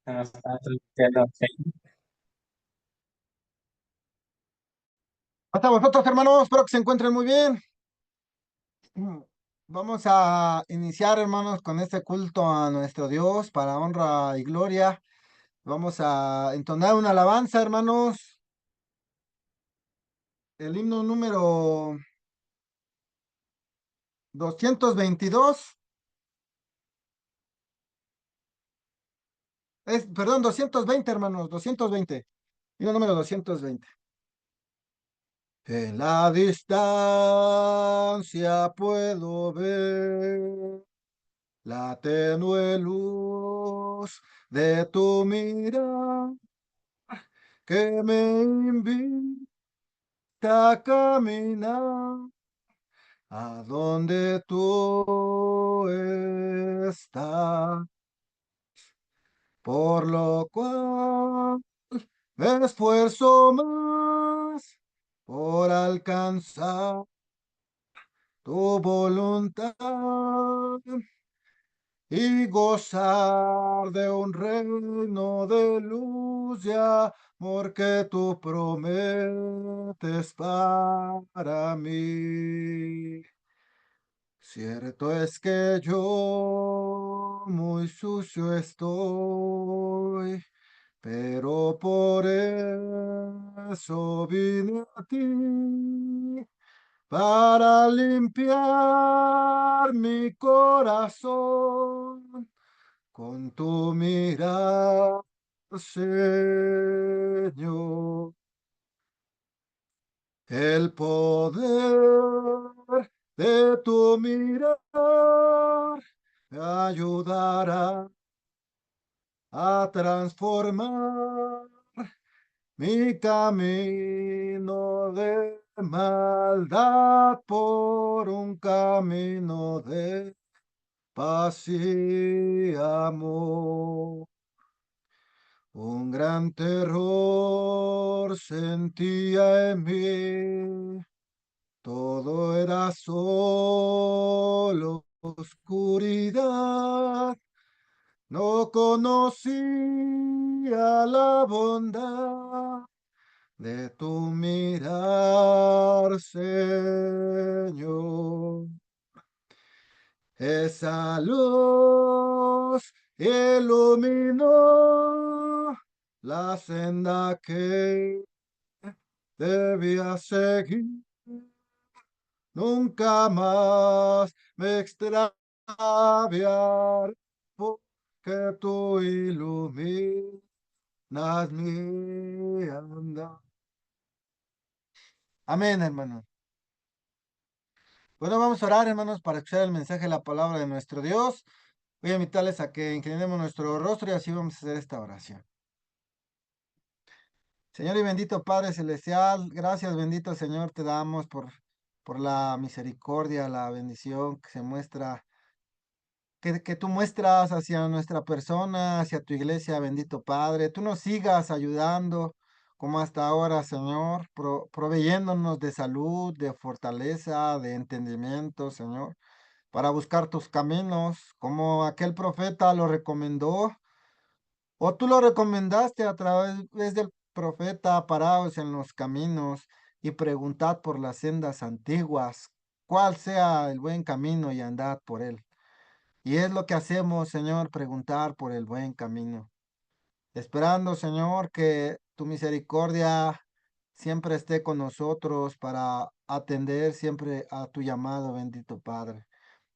Buenas tardes, Marcelo. Sí. Hasta vosotros, hermanos, espero que se encuentren muy bien. Vamos a iniciar, hermanos, con este culto a nuestro Dios para honra y gloria. Vamos a entonar una alabanza, hermanos. El himno número 222. Perdón, 220, hermanos, 220. Himno número 220. En la distancia puedo ver la tenue luz de tu mirada que me invita a caminar a donde tú estás, por lo cual me esfuerzo más por alcanzar tu voluntad y gozar de un reino de luz y amor que tú prometes para mí. Cierto es que yo muy sucio estoy, pero por eso vine a ti para limpiar mi corazón con tu mirada, Señor. El poder de tu mirar me ayudará a transformar mi camino de maldad por un camino de paz y amor. Un gran terror sentía en mí, todo era solo oscuridad. No conocía la bondad de tu mirar, Señor. Esa luz iluminó la senda que debía seguir. Nunca más me extraviar, porque tú iluminas mi andar. Amén, hermano. Bueno, vamos a orar, hermanos, para escuchar el mensaje de la palabra de nuestro Dios. Voy a invitarles a que inclinemos nuestro rostro y así vamos a hacer esta oración. Señor y bendito Padre Celestial, gracias, bendito Señor, te damos por la misericordia, la bendición que se muestra, que tú muestras hacia nuestra persona, hacia tu iglesia, bendito Padre. Tú nos sigas ayudando como hasta ahora, Señor, proveyéndonos de salud, de fortaleza, de entendimiento, Señor, para buscar tus caminos, como aquel profeta lo recomendó. ¿O tú lo recomendaste a través del profeta? Paraos en los caminos y preguntad por las sendas antiguas, cuál sea el buen camino y andad por él? Y es lo que hacemos, Señor, preguntar por el buen camino, esperando, Señor, que tu misericordia siempre esté con nosotros para atender siempre a tu llamado, bendito Padre.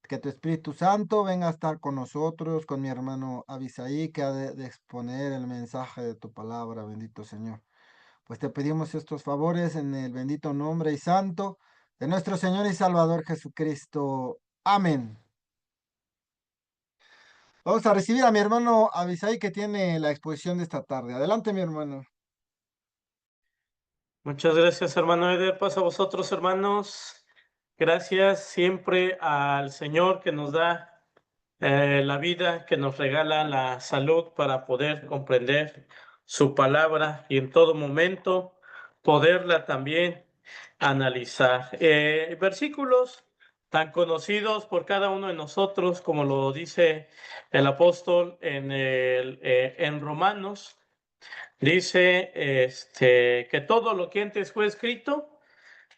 Que tu Espíritu Santo venga a estar con nosotros, con mi hermano Abisaí, que ha de exponer el mensaje de tu palabra, bendito Señor. Pues te pedimos estos favores en el bendito nombre y santo de nuestro Señor y Salvador Jesucristo. Amén. Vamos a recibir a mi hermano Abisaí, que tiene la exposición de esta tarde. Adelante, mi hermano. Muchas gracias, hermano Eder. Paz a vosotros, hermanos. Gracias siempre al Señor que nos da la vida, que nos regala la salud para poder comprender su palabra y en todo momento poderla también analizar. Versículos tan conocidos por cada uno de nosotros, como lo dice el apóstol en Romanos. Dice que todo lo que antes fue escrito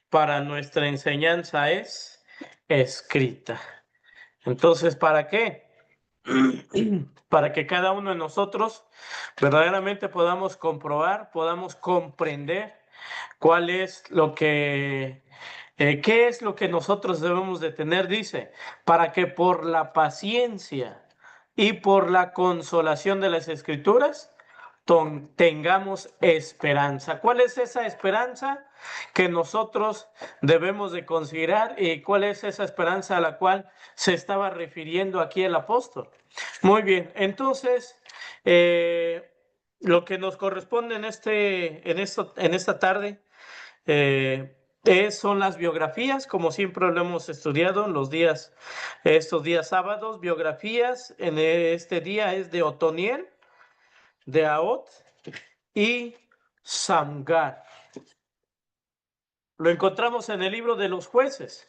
para nuestra enseñanza es escrita. Entonces, ¿para qué? Para que cada uno de nosotros verdaderamente podamos comprobar, podamos comprender cuál es qué es lo que nosotros debemos de tener, dice, para que por la paciencia y por la consolación de las Escrituras tengamos esperanza. ¿Cuál es esa esperanza que nosotros debemos de considerar y cuál es esa esperanza a la cual se estaba refiriendo aquí el apóstol? Muy bien, entonces lo que nos corresponde en esta tarde son las biografías, como siempre lo hemos estudiado en estos días sábados. Biografías en este día es de Otoniel, de Aot y Samgar. Lo encontramos en el libro de los jueces.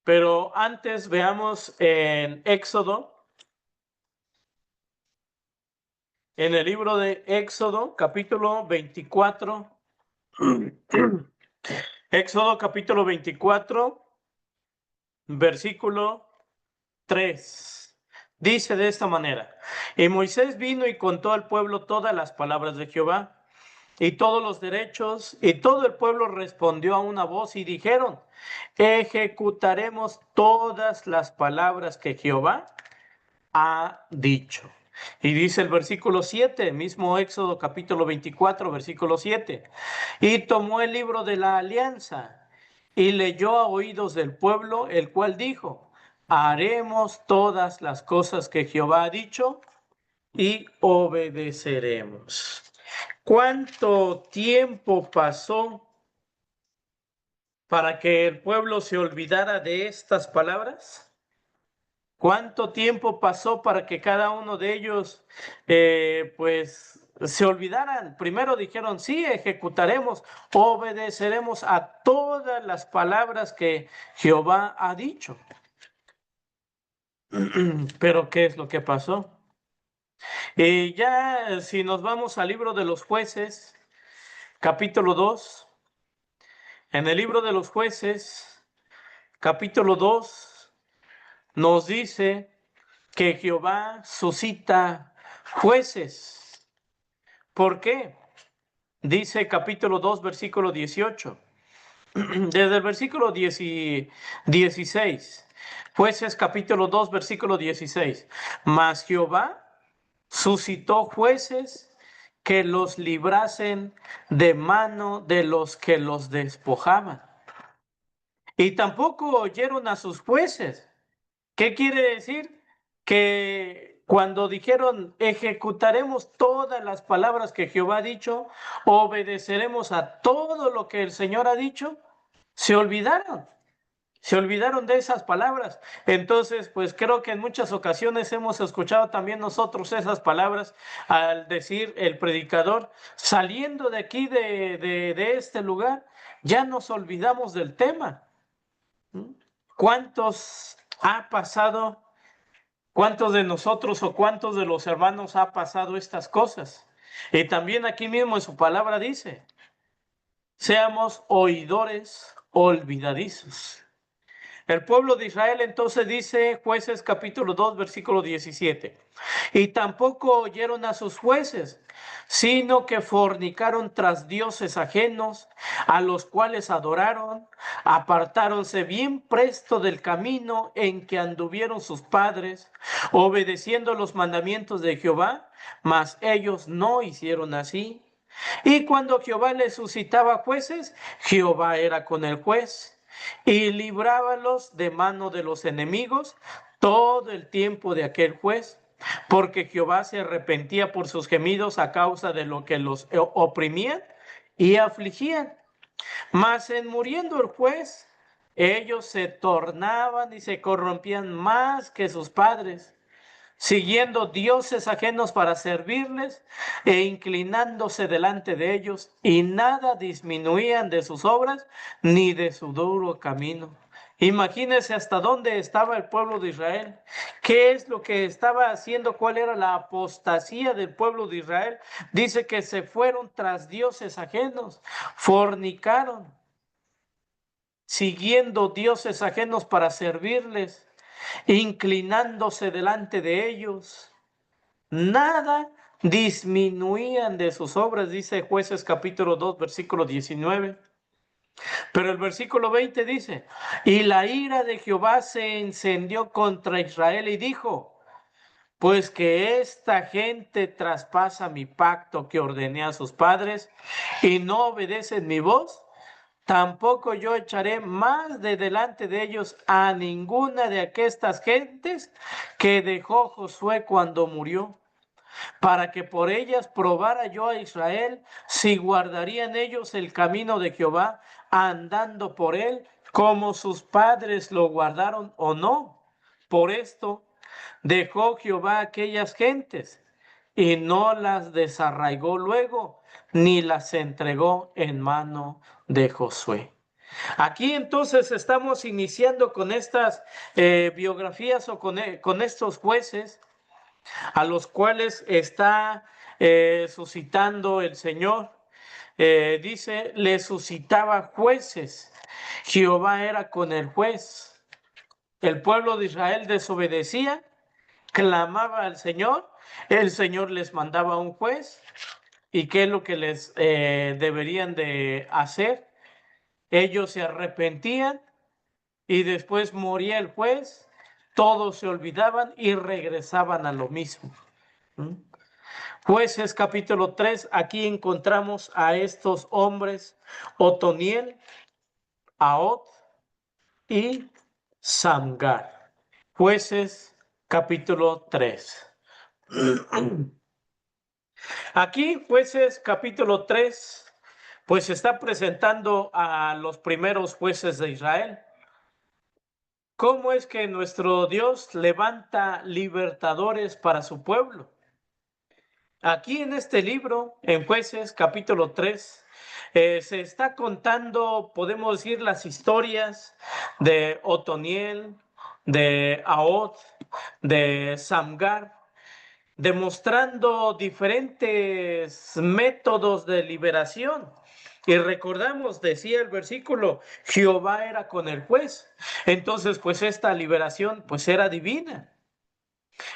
Pero antes veamos en Éxodo, en el libro de Éxodo, capítulo 24. Éxodo capítulo 24, versículo 3. Dice de esta manera: y Moisés vino y contó al pueblo todas las palabras de Jehová y todos los derechos, y todo el pueblo respondió a una voz y dijeron: ejecutaremos todas las palabras que Jehová ha dicho. Y dice el versículo 7, mismo Éxodo capítulo 24, versículo 7. Y tomó el libro de la alianza y leyó a oídos del pueblo, el cual dijo: haremos todas las cosas que Jehová ha dicho y obedeceremos. ¿Cuánto tiempo pasó para que el pueblo se olvidara de estas palabras? ¿Cuánto tiempo pasó para que cada uno de ellos, pues, se olvidaran? Primero dijeron: sí, ejecutaremos, obedeceremos a todas las palabras que Jehová ha dicho. Pero ¿qué es lo que pasó? Y ya si nos vamos al libro de los jueces, capítulo 2, en el libro de los jueces, capítulo 2, nos dice que Jehová suscita jueces. ¿Por qué? Dice capítulo 2, versículo 18. Desde el versículo 16. Jueces capítulo 2, versículo 16. Mas Jehová suscitó jueces que los librasen de mano de los que los despojaban. Y tampoco oyeron a sus jueces. ¿Qué quiere decir? Que cuando dijeron: ejecutaremos todas las palabras que Jehová ha dicho, obedeceremos a todo lo que el Señor ha dicho, se olvidaron. Se olvidaron de esas palabras. Entonces, pues creo que en muchas ocasiones hemos escuchado también nosotros esas palabras al decir el predicador: saliendo de aquí, de este lugar, ya nos olvidamos del tema. ¿Cuántos ha pasado? ¿Cuántos de nosotros o cuántos de los hermanos ha pasado estas cosas? Y también aquí mismo en su palabra dice: seamos oidores olvidadizos. El pueblo de Israel entonces dice, Jueces capítulo 2, versículo 17, y tampoco oyeron a sus jueces, sino que fornicaron tras dioses ajenos, a los cuales adoraron, apartáronse bien presto del camino en que anduvieron sus padres, obedeciendo los mandamientos de Jehová, mas ellos no hicieron así. Y cuando Jehová les suscitaba jueces, Jehová era con el juez y librábalos de mano de los enemigos todo el tiempo de aquel juez, porque Jehová se arrepentía por sus gemidos a causa de lo que los oprimían y afligían. Mas en muriendo el juez, ellos se tornaban y se corrompían más que sus padres, siguiendo dioses ajenos para servirles e inclinándose delante de ellos, y nada disminuían de sus obras ni de su duro camino. Imagínense hasta dónde estaba el pueblo de Israel. ¿Qué es lo que estaba haciendo? ¿Cuál era la apostasía del pueblo de Israel? Dice que se fueron tras dioses ajenos, fornicaron, siguiendo dioses ajenos para servirles, inclinándose delante de ellos. Nada disminuían de sus obras, dice Jueces capítulo 2, versículo 19. Pero el versículo 20 dice, y la ira de Jehová se encendió contra Israel y dijo, pues que esta gente traspasa mi pacto que ordené a sus padres y no obedecen mi voz, tampoco yo echaré más de delante de ellos a ninguna de aquestas gentes que dejó Josué cuando murió, para que por ellas probara yo a Israel si guardarían ellos el camino de Jehová, andando por él como sus padres lo guardaron o no. Por esto dejó Jehová aquellas gentes y no las desarraigó luego, ni las entregó en mano de Josué. Aquí entonces estamos iniciando con estas biografías o con estos jueces a los cuales está suscitando el Señor. Dice, le suscitaba jueces. Jehová era con el juez. El pueblo de Israel desobedecía, clamaba al Señor, el Señor les mandaba un juez. ¿Y qué es lo que les deberían de hacer? Ellos se arrepentían y después moría el juez, todos se olvidaban y regresaban a lo mismo. ¿Mm? Jueces capítulo 3, aquí encontramos a estos hombres, Otoniel, Ahod y Samgar. Jueces capítulo 3. Aquí, Jueces capítulo 3, pues está presentando a los primeros jueces de Israel. ¿Cómo es que nuestro Dios levanta libertadores para su pueblo? Aquí en este libro, en Jueces capítulo 3, se está contando, podemos decir, las historias de Otoniel, de Ahod, de Samgar, demostrando diferentes métodos de liberación. Y recordamos, decía el versículo, Jehová era con el juez. Entonces, pues esta liberación, pues era divina.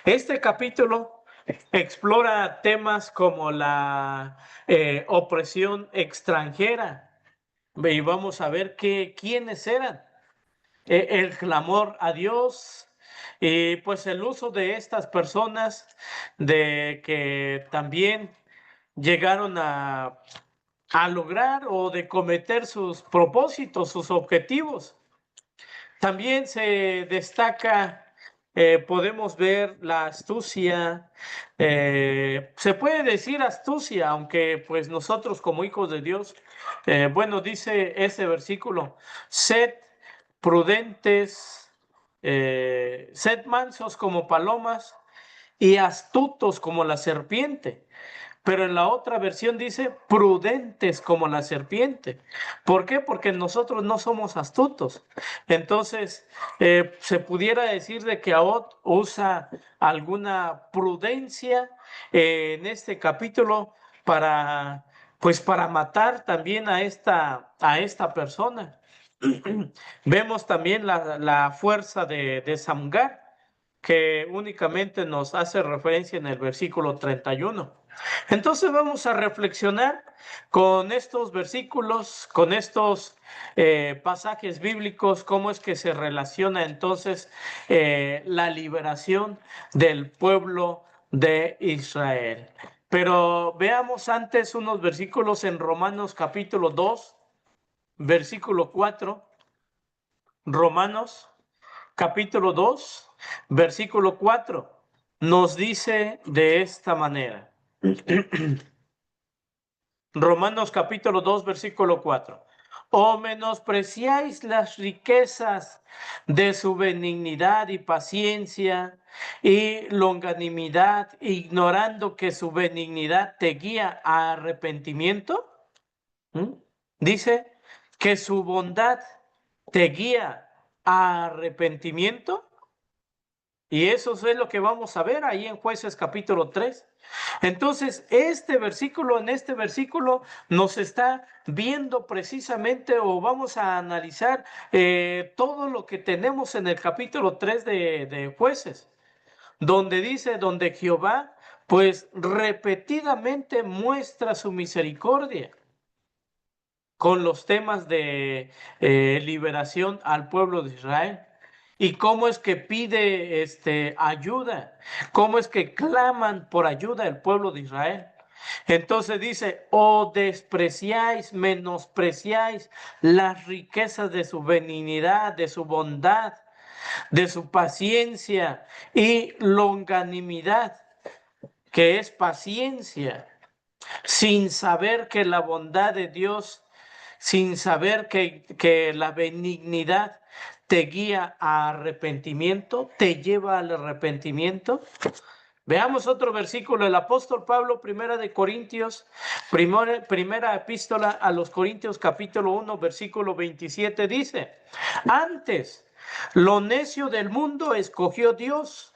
Este capítulo explora temas como la opresión extranjera. Y vamos a ver quiénes eran. El clamor a Dios y pues el uso de estas personas de que también llegaron a lograr o de cometer sus propósitos, sus objetivos. También se destaca, podemos ver la astucia, se puede decir astucia, aunque pues nosotros como hijos de Dios, bueno, dice ese versículo, sed prudentes, sed mansos como palomas y astutos como la serpiente. Pero en la otra versión dice prudentes como la serpiente. ¿Por qué? Porque nosotros no somos astutos. Entonces, se pudiera decir de que Ahod usa alguna prudencia en este capítulo para, pues para matar también a esta persona. Vemos también la fuerza de Samgar, que únicamente nos hace referencia en el versículo 31. Entonces vamos a reflexionar con estos versículos, con estos pasajes bíblicos, cómo es que se relaciona entonces la liberación del pueblo de Israel. Pero veamos antes unos versículos en Romanos capítulo 2, versículo 4. Romanos capítulo 2, versículo 4, nos dice de esta manera. Romanos capítulo 2, versículo 4. O menospreciáis las riquezas de su benignidad y paciencia y longanimidad, ignorando que su benignidad te guía a arrepentimiento. ¿Mm? Dice que su bondad te guía a arrepentimiento. Y eso es lo que vamos a ver ahí en Jueces capítulo 3. Entonces, en este versículo nos está viendo precisamente, o vamos a analizar todo lo que tenemos en el capítulo 3 de Jueces, donde dice, donde Jehová pues repetidamente muestra su misericordia con los temas de liberación al pueblo de Israel. Y cómo es que pide ayuda, cómo es que claman por ayuda el pueblo de Israel. Entonces dice, o despreciáis, menospreciáis las riquezas de su benignidad, de su bondad, de su paciencia y longanimidad, que es paciencia, sin saber que la bondad de Dios, sin saber que la benignidad te guía a arrepentimiento, te lleva al arrepentimiento. Veamos otro versículo, el apóstol Pablo, primera epístola a los Corintios, capítulo 1, versículo 27, dice, antes, lo necio del mundo escogió Dios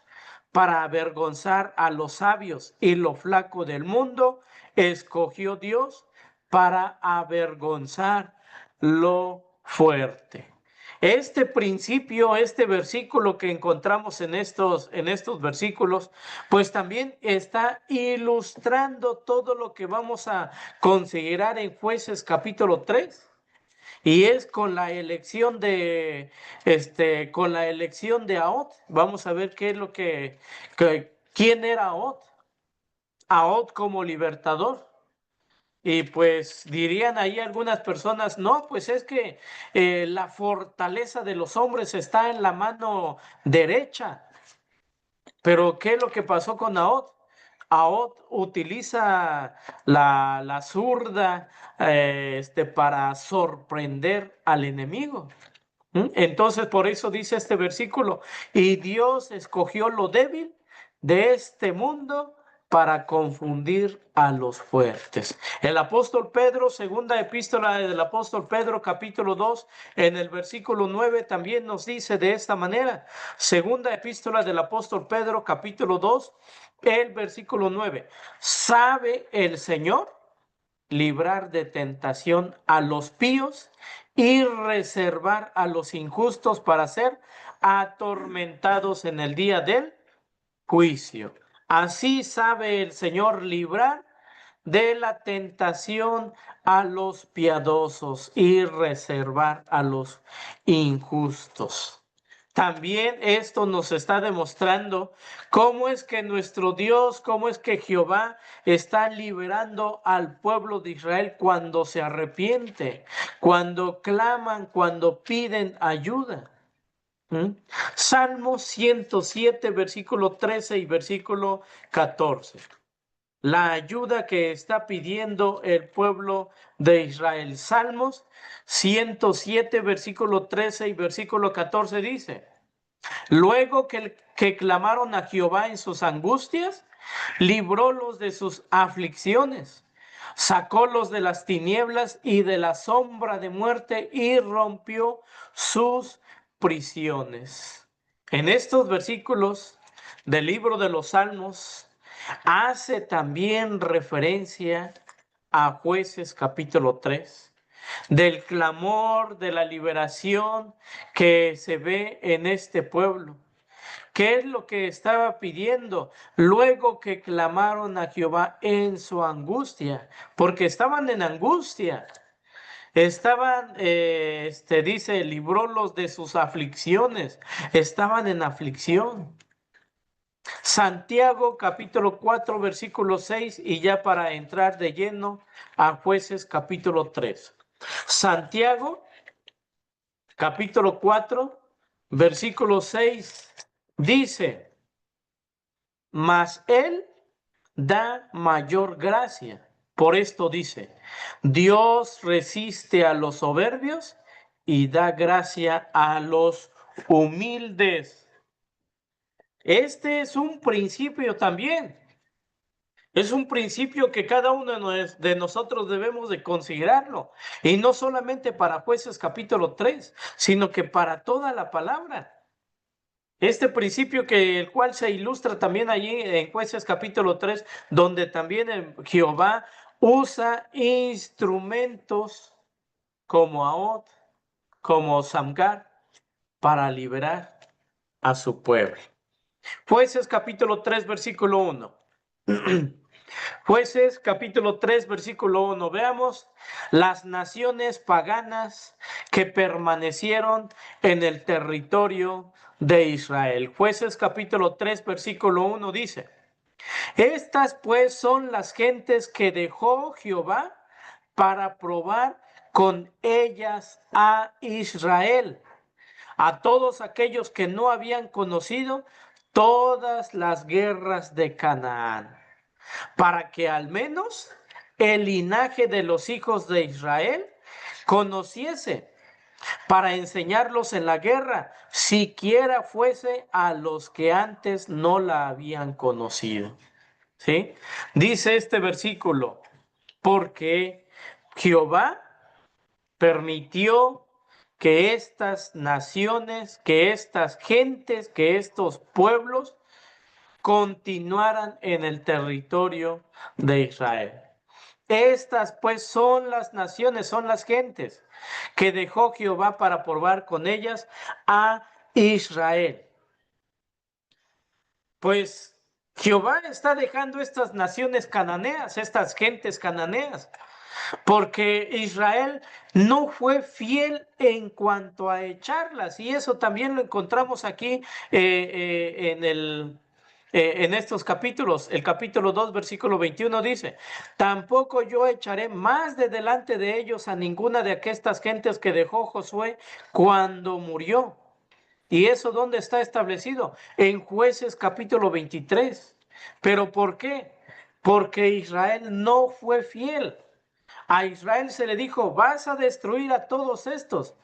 para avergonzar a los sabios, y lo flaco del mundo escogió Dios para avergonzar lo fuerte. Este principio, este versículo que encontramos en estos versículos, pues también está ilustrando todo lo que vamos a considerar en Jueces capítulo 3. Y es con la elección de Ahod. Vamos a ver qué es quién era Ahod. Ahod como libertador. Y pues dirían ahí algunas personas, no, pues es que la fortaleza de los hombres está en la mano derecha. Pero ¿qué es lo que pasó con Ahod? Ahod utiliza la zurda para sorprender al enemigo. Entonces, por eso dice este versículo, y Dios escogió lo débil de este mundo para confundir a los fuertes. El apóstol Pedro, segunda epístola del apóstol Pedro, capítulo 2, en el versículo 9 también nos dice de esta manera, segunda epístola del apóstol Pedro, capítulo 2, el versículo 9, ¿sabe el Señor librar de tentación a los píos y reservar a los injustos para ser atormentados en el día del juicio? Así sabe el Señor librar de la tentación a los piadosos y reservar a los injustos. También esto nos está demostrando cómo es que nuestro Dios, cómo es que Jehová está liberando al pueblo de Israel cuando se arrepiente, cuando claman, cuando piden ayuda. Salmo 107, versículo 13 y versículo 14. La ayuda que está pidiendo el pueblo de Israel. Salmos 107, versículo 13 y versículo 14 dice, luego que clamaron a Jehová en sus angustias, librólos de sus aflicciones, sacólos de las tinieblas y de la sombra de muerte y rompió sus prisiones. En estos versículos del libro de los Salmos hace también referencia a Jueces capítulo 3, del clamor de la liberación que se ve en este pueblo. ¿Qué es lo que estaba pidiendo? Luego que clamaron a Jehová en su angustia, porque estaban en angustia. Estaban, dice, librólos de sus aflicciones. Estaban en aflicción. Santiago capítulo 4 versículo 6 y ya para entrar de lleno a Jueces capítulo 3. Santiago capítulo 4 versículo 6 dice, mas él da mayor gracia. Por esto dice, Dios resiste a los soberbios y da gracia a los humildes. Este es un principio también. Es un principio que cada uno de nosotros debemos de considerarlo. Y no solamente para Jueces capítulo 3, sino que para toda la palabra. Este principio que el cual se ilustra también allí en Jueces capítulo 3, donde también Jehová usa instrumentos como Ahod, como Samgar, para liberar a su pueblo. Jueces capítulo 3, versículo 1. Jueces capítulo 3, versículo 1. Veamos las naciones paganas que permanecieron en el territorio de Israel. Jueces capítulo 3, versículo 1 dice, estas pues son las gentes que dejó Jehová para probar con ellas a Israel, a todos aquellos que no habían conocido todas las guerras de Canaán, para que al menos el linaje de los hijos de Israel conociese, para enseñarlos en la guerra, siquiera fuese a los que antes no la habían conocido. ¿Sí? Dice este versículo, porque Jehová permitió que estas naciones, que estas gentes, que estos pueblos continuaran en el territorio de Israel. Estas pues son las naciones, son las gentes que dejó Jehová para probar con ellas a Israel. Pues Jehová está dejando estas naciones cananeas, estas gentes cananeas, porque Israel no fue fiel en cuanto a echarlas, y eso también lo encontramos aquí en estos capítulos. El capítulo 2, versículo 21 dice, tampoco yo echaré más de delante de ellos a ninguna de aquestas gentes que dejó Josué cuando murió. ¿Y eso dónde está establecido? En Jueces capítulo 23. ¿Pero por qué? Porque Israel no fue fiel. A Israel se le dijo, vas a destruir a todos estos.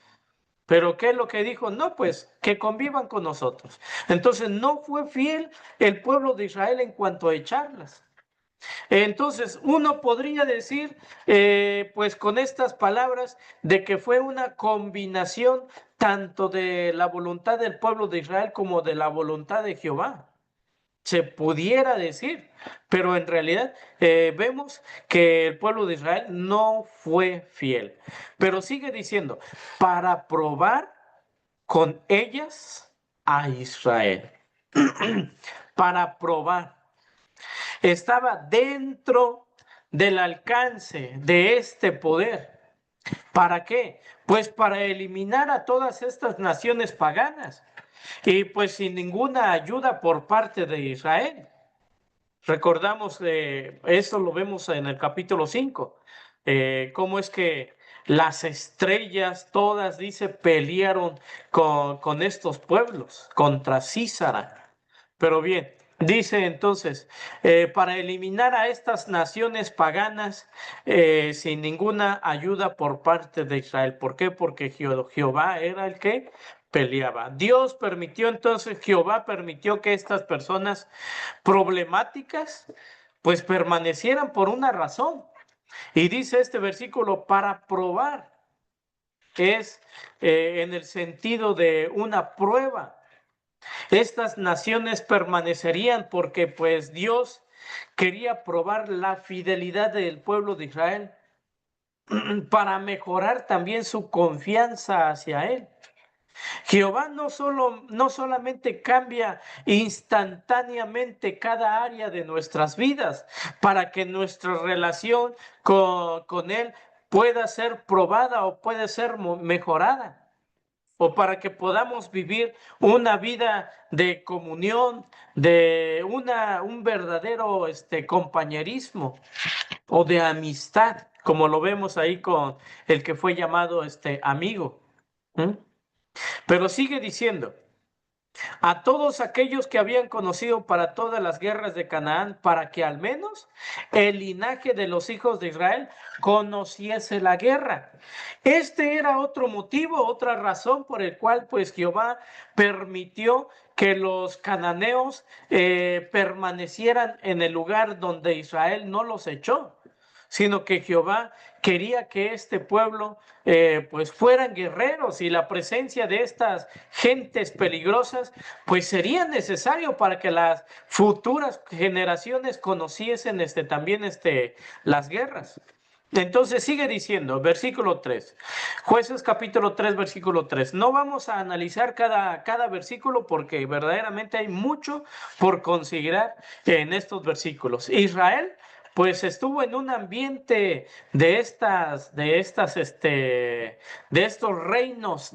Pero ¿qué es lo que dijo? No, pues que convivan con nosotros. Entonces no fue fiel el pueblo de Israel en cuanto a echarlas. Entonces uno podría decir, pues con estas palabras, de que fue una combinación tanto de la voluntad del pueblo de Israel como de la voluntad de Jehová. Se pudiera decir, pero en realidad vemos que el pueblo de Israel no fue fiel. Pero sigue diciendo, para probar con ellas a Israel. Para probar. Estaba dentro del alcance de este poder. ¿Para qué? Pues para eliminar a todas estas naciones paganas y pues sin ninguna ayuda por parte de Israel. Recordamos, eso lo vemos en el capítulo 5, cómo es que las estrellas todas, dice, pelearon con estos pueblos contra Císara. Pero bien, dice entonces, para eliminar a estas naciones paganas sin ninguna ayuda por parte de Israel. ¿Por qué? Porque Jehová era el que peleaba. Dios permitió entonces, Jehová permitió que estas personas problemáticas pues permanecieran por una razón. Y dice este versículo, para probar, que es en el sentido de una prueba. Estas naciones permanecerían porque pues Dios quería probar la fidelidad del pueblo de Israel para mejorar también su confianza hacia él. Jehová no solamente cambia instantáneamente cada área de nuestras vidas para que nuestra relación con Él pueda ser probada o puede ser mejorada, o para que podamos vivir una vida de comunión, de un verdadero compañerismo o de amistad, como lo vemos ahí con el que fue llamado amigo. ¿Mm? Pero sigue diciendo, a todos aquellos que habían conocido para todas las guerras de Canaán, para que al menos el linaje de los hijos de Israel conociese la guerra. Este era otro motivo, otra razón por el cual pues Jehová permitió que los cananeos permanecieran en el lugar donde Israel no los echó, sino que Jehová quería que este pueblo pues fueran guerreros, y la presencia de estas gentes peligrosas pues sería necesario para que las futuras generaciones conociesen también las guerras. Entonces sigue diciendo, versículo 3, Jueces capítulo 3, versículo 3. No vamos a analizar cada versículo porque verdaderamente hay mucho por considerar en estos versículos. Israel pues estuvo en un ambiente de estos reinos,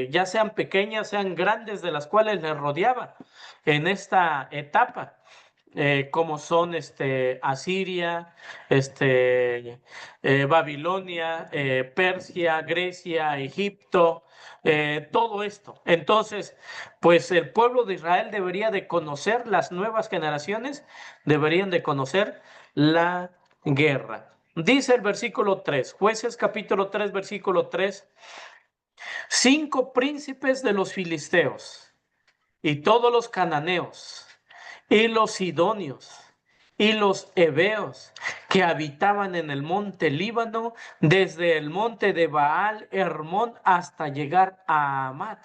ya sean pequeñas, sean grandes, de las cuales les rodeaba en esta etapa, como son Asiria, Babilonia, Persia, Grecia, Egipto, todo esto. Entonces, pues el pueblo de Israel debería de conocer, las nuevas generaciones deberían de conocer la guerra. Dice el versículo 3, Jueces capítulo 3, versículo 3, 5 príncipes de los filisteos y todos los cananeos y los sidonios y los heveos que habitaban en el monte Líbano, desde el monte de Baal Hermón hasta llegar a Amat.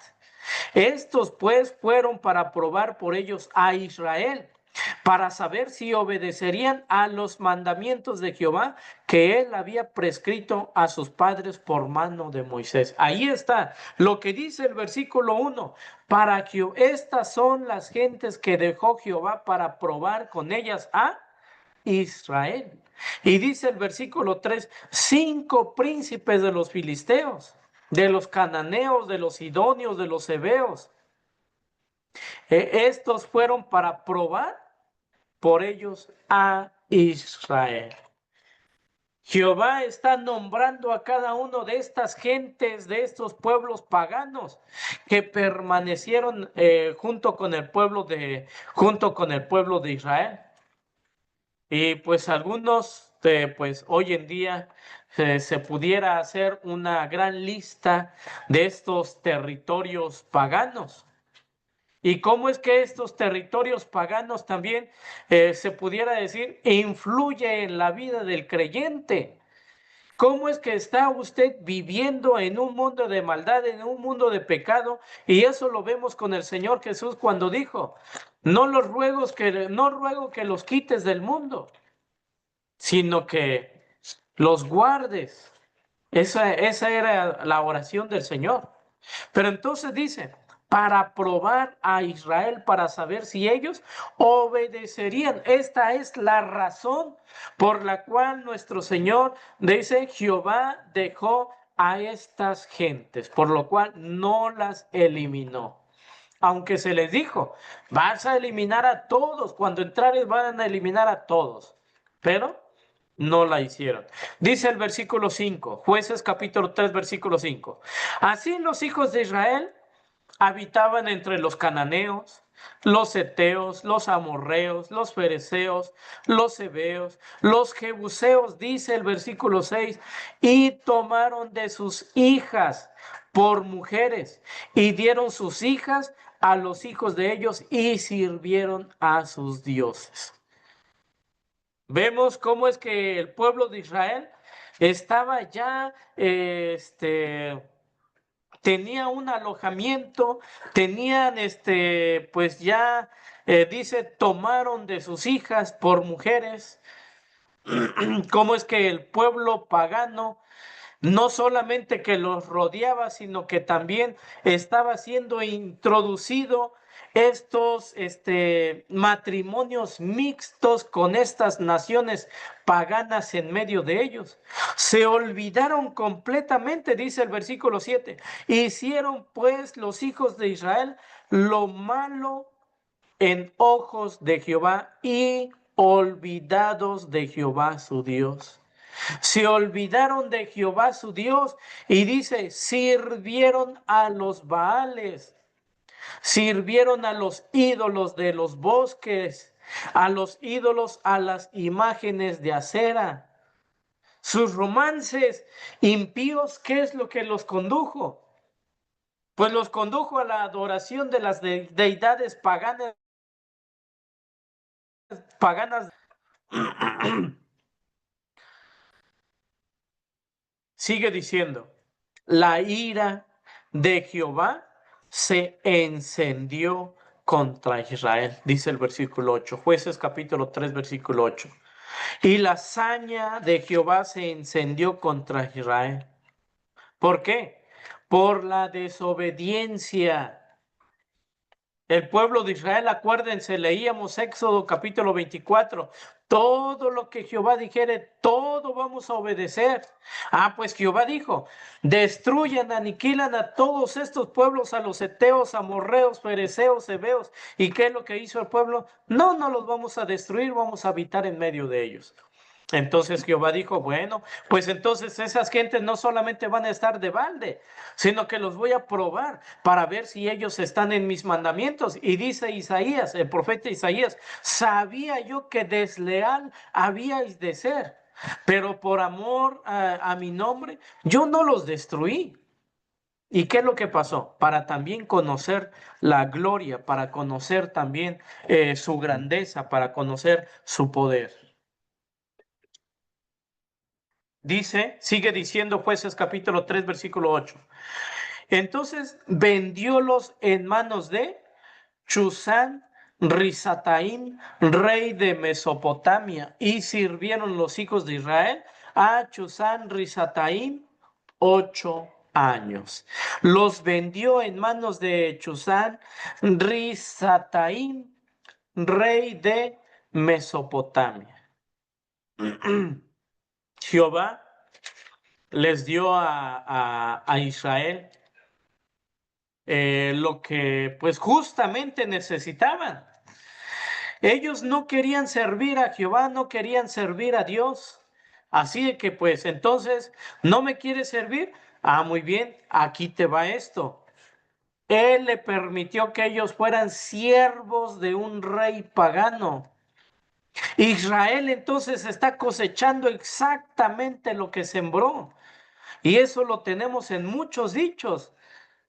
Estos pues fueron para probar por ellos a Israel, para saber si obedecerían a los mandamientos de Jehová que él había prescrito a sus padres por mano de Moisés. Ahí está lo que dice el versículo 1, para que estas son las gentes que dejó Jehová para probar con ellas a Israel. Y dice el versículo 3, 5 príncipes de los filisteos, de los cananeos, de los sidonios, de los heveos. Estos fueron para probar por ellos a Israel. Jehová está nombrando a cada uno de estas gentes, de estos pueblos paganos que permanecieron junto con el pueblo de Israel. Y pues algunos, pues hoy en día se pudiera hacer una gran lista de estos territorios paganos. ¿Y cómo es que estos territorios paganos también se pudiera decir influye en la vida del creyente? ¿Cómo es que está usted viviendo en un mundo de maldad, en un mundo de pecado? Y eso lo vemos con el Señor Jesús cuando dijo, no ruego que los quites del mundo, sino que los guardes. Esa era la oración del Señor. Pero entonces dice, para probar a Israel, para saber si ellos obedecerían. Esta es la razón por la cual nuestro Señor dice, Jehová dejó a estas gentes, por lo cual no las eliminó. Aunque se les dijo, vas a eliminar a todos, cuando entrares van a eliminar a todos, pero no la hicieron. Dice el versículo 5, Jueces capítulo 3, versículo 5. Así los hijos de Israel habitaban entre los cananeos, los heteos, los amorreos, los fereceos, los heveos, los jebuseos, dice el versículo 6, y tomaron de sus hijas por mujeres y dieron sus hijas a los hijos de ellos y sirvieron a sus dioses. Vemos cómo es que el pueblo de Israel estaba ya, tenía un alojamiento, tenían, pues ya, dice, tomaron de sus hijas por mujeres. Cómo es que el pueblo pagano no solamente que los rodeaba, sino que también estaba siendo introducido estos matrimonios mixtos con estas naciones paganas en medio de ellos. Se olvidaron completamente, dice el versículo 7. Hicieron pues los hijos de Israel lo malo en ojos de Jehová y olvidados de Jehová su Dios. Se olvidaron de Jehová su Dios y dice, sirvieron a los Baales, sirvieron a los ídolos de los bosques, a los ídolos, a las imágenes de acera. Sus romances impíos, ¿qué es lo que los condujo? pues los condujo a la adoración de las deidades paganas. Sigue diciendo, la ira de Jehová se encendió contra Israel, dice el versículo 8, Jueces capítulo 3, versículo 8. Y la saña de Jehová se encendió contra Israel. ¿Por qué? Por la desobediencia. El pueblo de Israel, acuérdense, leíamos Éxodo capítulo 24. Todo lo que Jehová dijere, todo vamos a obedecer. Pues Jehová dijo, destruyan, aniquilan a todos estos pueblos, a los heteos, amorreos, fereceos, heveos. ¿Y qué es lo que hizo el pueblo? No los vamos a destruir, vamos a habitar en medio de ellos. Entonces Jehová dijo, bueno, pues entonces esas gentes no solamente van a estar de balde, sino que los voy a probar para ver si ellos están en mis mandamientos. Y dice Isaías, el profeta Isaías, sabía yo que desleal habíais de ser, pero por amor a mi nombre, yo no los destruí. ¿Y qué es lo que pasó? Para también conocer la gloria, para conocer también su grandeza, para conocer su poder. Dice, sigue diciendo Jueces capítulo 3, versículo 8. Entonces vendiólos en manos de Chusán Risataim, rey de Mesopotamia, y sirvieron los hijos de Israel a Chusán Risataim 8 años. Los vendió en manos de Chusán Risataim, rey de Mesopotamia. Jehová les dio a Israel lo que pues justamente necesitaban. Ellos no querían servir a Jehová, no querían servir a Dios. Así de que pues entonces, ¿no me quieres servir? Muy bien, aquí te va esto. Él le permitió que ellos fueran siervos de un rey pagano. Israel entonces está cosechando exactamente lo que sembró. Y eso lo tenemos en muchos dichos.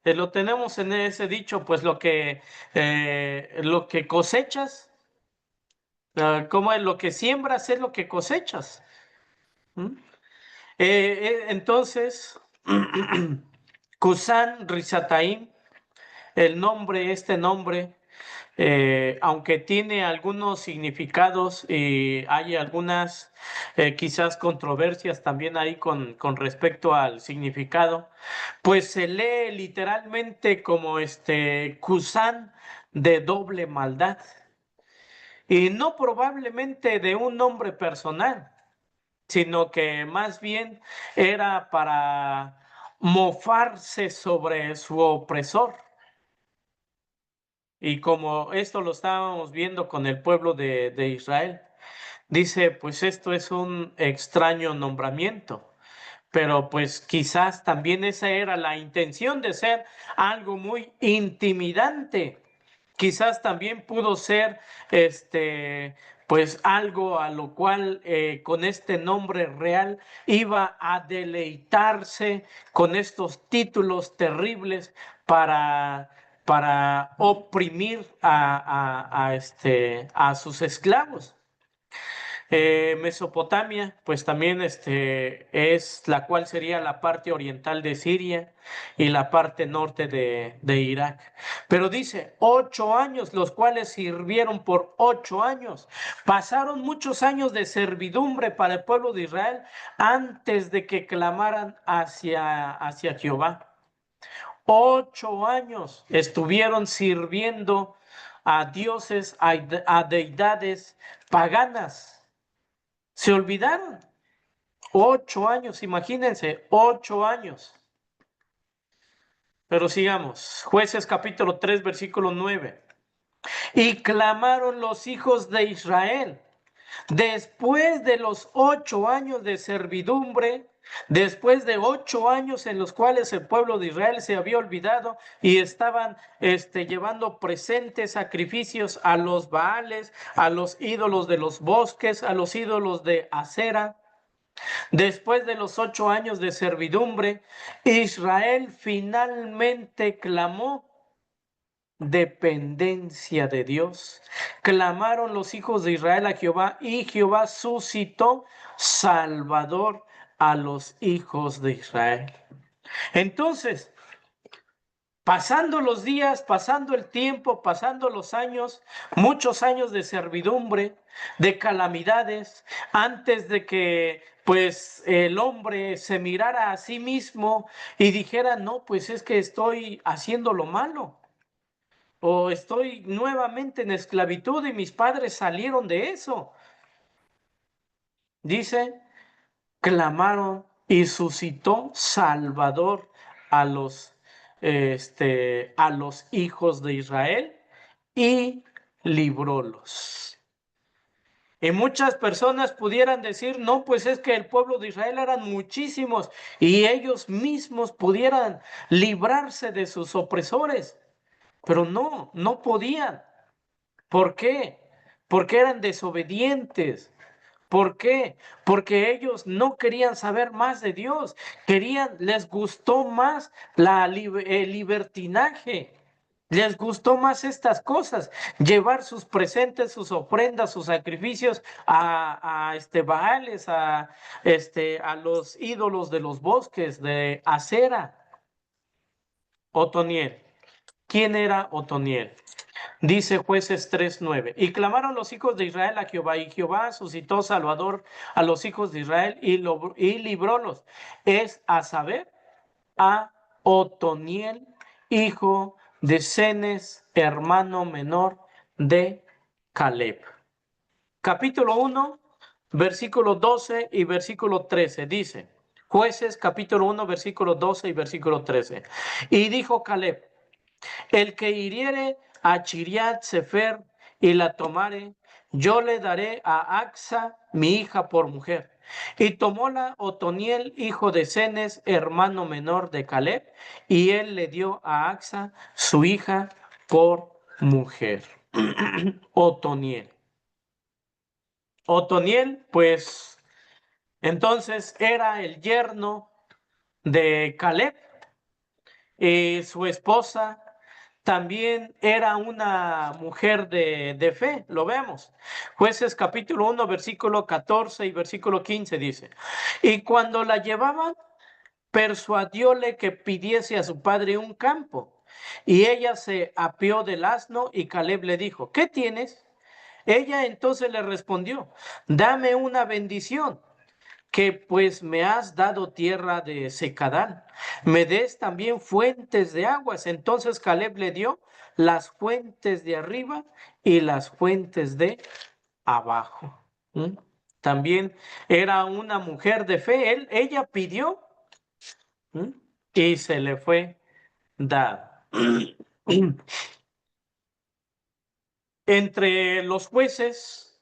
Lo tenemos en ese dicho, pues lo que cosechas, como es lo que siembras es lo que cosechas. ¿Mm? Entonces, Cusán Risataim, este nombre, aunque tiene algunos significados y hay algunas quizás controversias también ahí con respecto al significado, pues se lee literalmente como Cusán de doble maldad y no probablemente de un nombre personal, sino que más bien era para mofarse sobre su opresor. Y como esto lo estábamos viendo con el pueblo de Israel, dice, pues esto es un extraño nombramiento, pero pues quizás también esa era la intención de ser algo muy intimidante. Quizás también pudo ser pues algo a lo cual con este nombre real iba a deleitarse con estos títulos terribles para, para oprimir a sus esclavos. Mesopotamia, pues también es la cual sería la parte oriental de Siria y la parte norte de Irak. Pero dice, 8 años, los cuales sirvieron por 8 años. Pasaron muchos años de servidumbre para el pueblo de Israel antes de que clamaran hacia Jehová. 8 años estuvieron sirviendo a dioses, a deidades paganas. Se olvidaron. 8 años, imagínense, 8 años. Pero sigamos. Jueces capítulo 3, versículo 9. Y clamaron los hijos de Israel después de los 8 años de servidumbre, después de 8 años en los cuales el pueblo de Israel se había olvidado y estaban llevando presentes sacrificios a los Baales, a los ídolos de los bosques, a los ídolos de Acera. Después de los 8 años de servidumbre, Israel finalmente clamó dependencia de Dios. Clamaron los hijos de Israel a Jehová y Jehová suscitó Salvador a los hijos de Israel. Entonces, pasando los días, pasando el tiempo, pasando los años, muchos años de servidumbre, de calamidades, antes de que pues el hombre se mirara a sí mismo y dijera, no, pues es que estoy haciendo lo malo o estoy nuevamente en esclavitud y mis padres salieron de eso. Dice, clamaron y suscitó Salvador a a los hijos de Israel y librólos. Y muchas personas pudieran decir, no, pues es que el pueblo de Israel eran muchísimos y ellos mismos pudieran librarse de sus opresores, pero no, no podían. ¿Por qué? Porque eran desobedientes. ¿Por qué? Porque ellos no querían saber más de Dios, les gustó más el libertinaje, les gustó más estas cosas, llevar sus presentes, sus ofrendas, sus sacrificios a Baales, a los ídolos de los bosques, de Acera. Otoniel. ¿Quién era Otoniel? Dice Jueces 3:9. Y clamaron los hijos de Israel a Jehová, y Jehová suscitó Salvador a los hijos de Israel y librólos. Es a saber, a Otoniel, hijo de Cenes, hermano menor de Caleb. Capítulo 1, versículo 12 y versículo 13. Dice, Jueces capítulo 1, versículo 12 y versículo 13. Y dijo Caleb, el que hiriere a Chiriat Sefer y la tomare, yo le daré a Axa, mi hija, por mujer. Y tomóla Otoniel, hijo de Cenes, hermano menor de Caleb, y él le dio a Axa, su hija, por mujer. Otoniel. Otoniel, pues, entonces era el yerno de Caleb, y su esposa también era una mujer de fe, lo vemos. Jueces capítulo 1, versículo 14 y versículo 15 dice, y cuando la llevaban, persuadióle que pidiese a su padre un campo. Y ella se apeó del asno y Caleb le dijo, ¿qué tienes? Ella entonces le respondió, dame una bendición que pues me has dado tierra de secadal, me des también fuentes de aguas. Entonces Caleb le dio las fuentes de arriba y las fuentes de abajo. ¿Mm? También era una mujer de fe. Ella pidió, ¿mm?, y se le fue dado. Entre los jueces,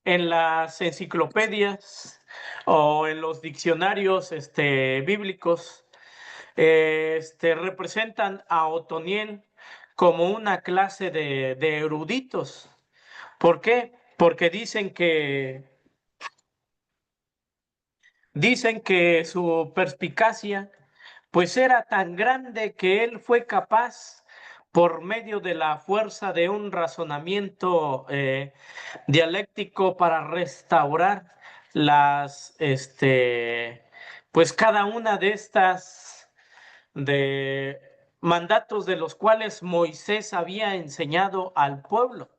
en las enciclopedias o en los diccionarios bíblicos, representan a Otoniel como una clase de eruditos. ¿Por qué? Porque dicen que su perspicacia pues era tan grande que él fue capaz, por medio de la fuerza de un razonamiento dialéctico, para restaurar pues cada una de estas de mandatos de los cuales Moisés había enseñado al pueblo.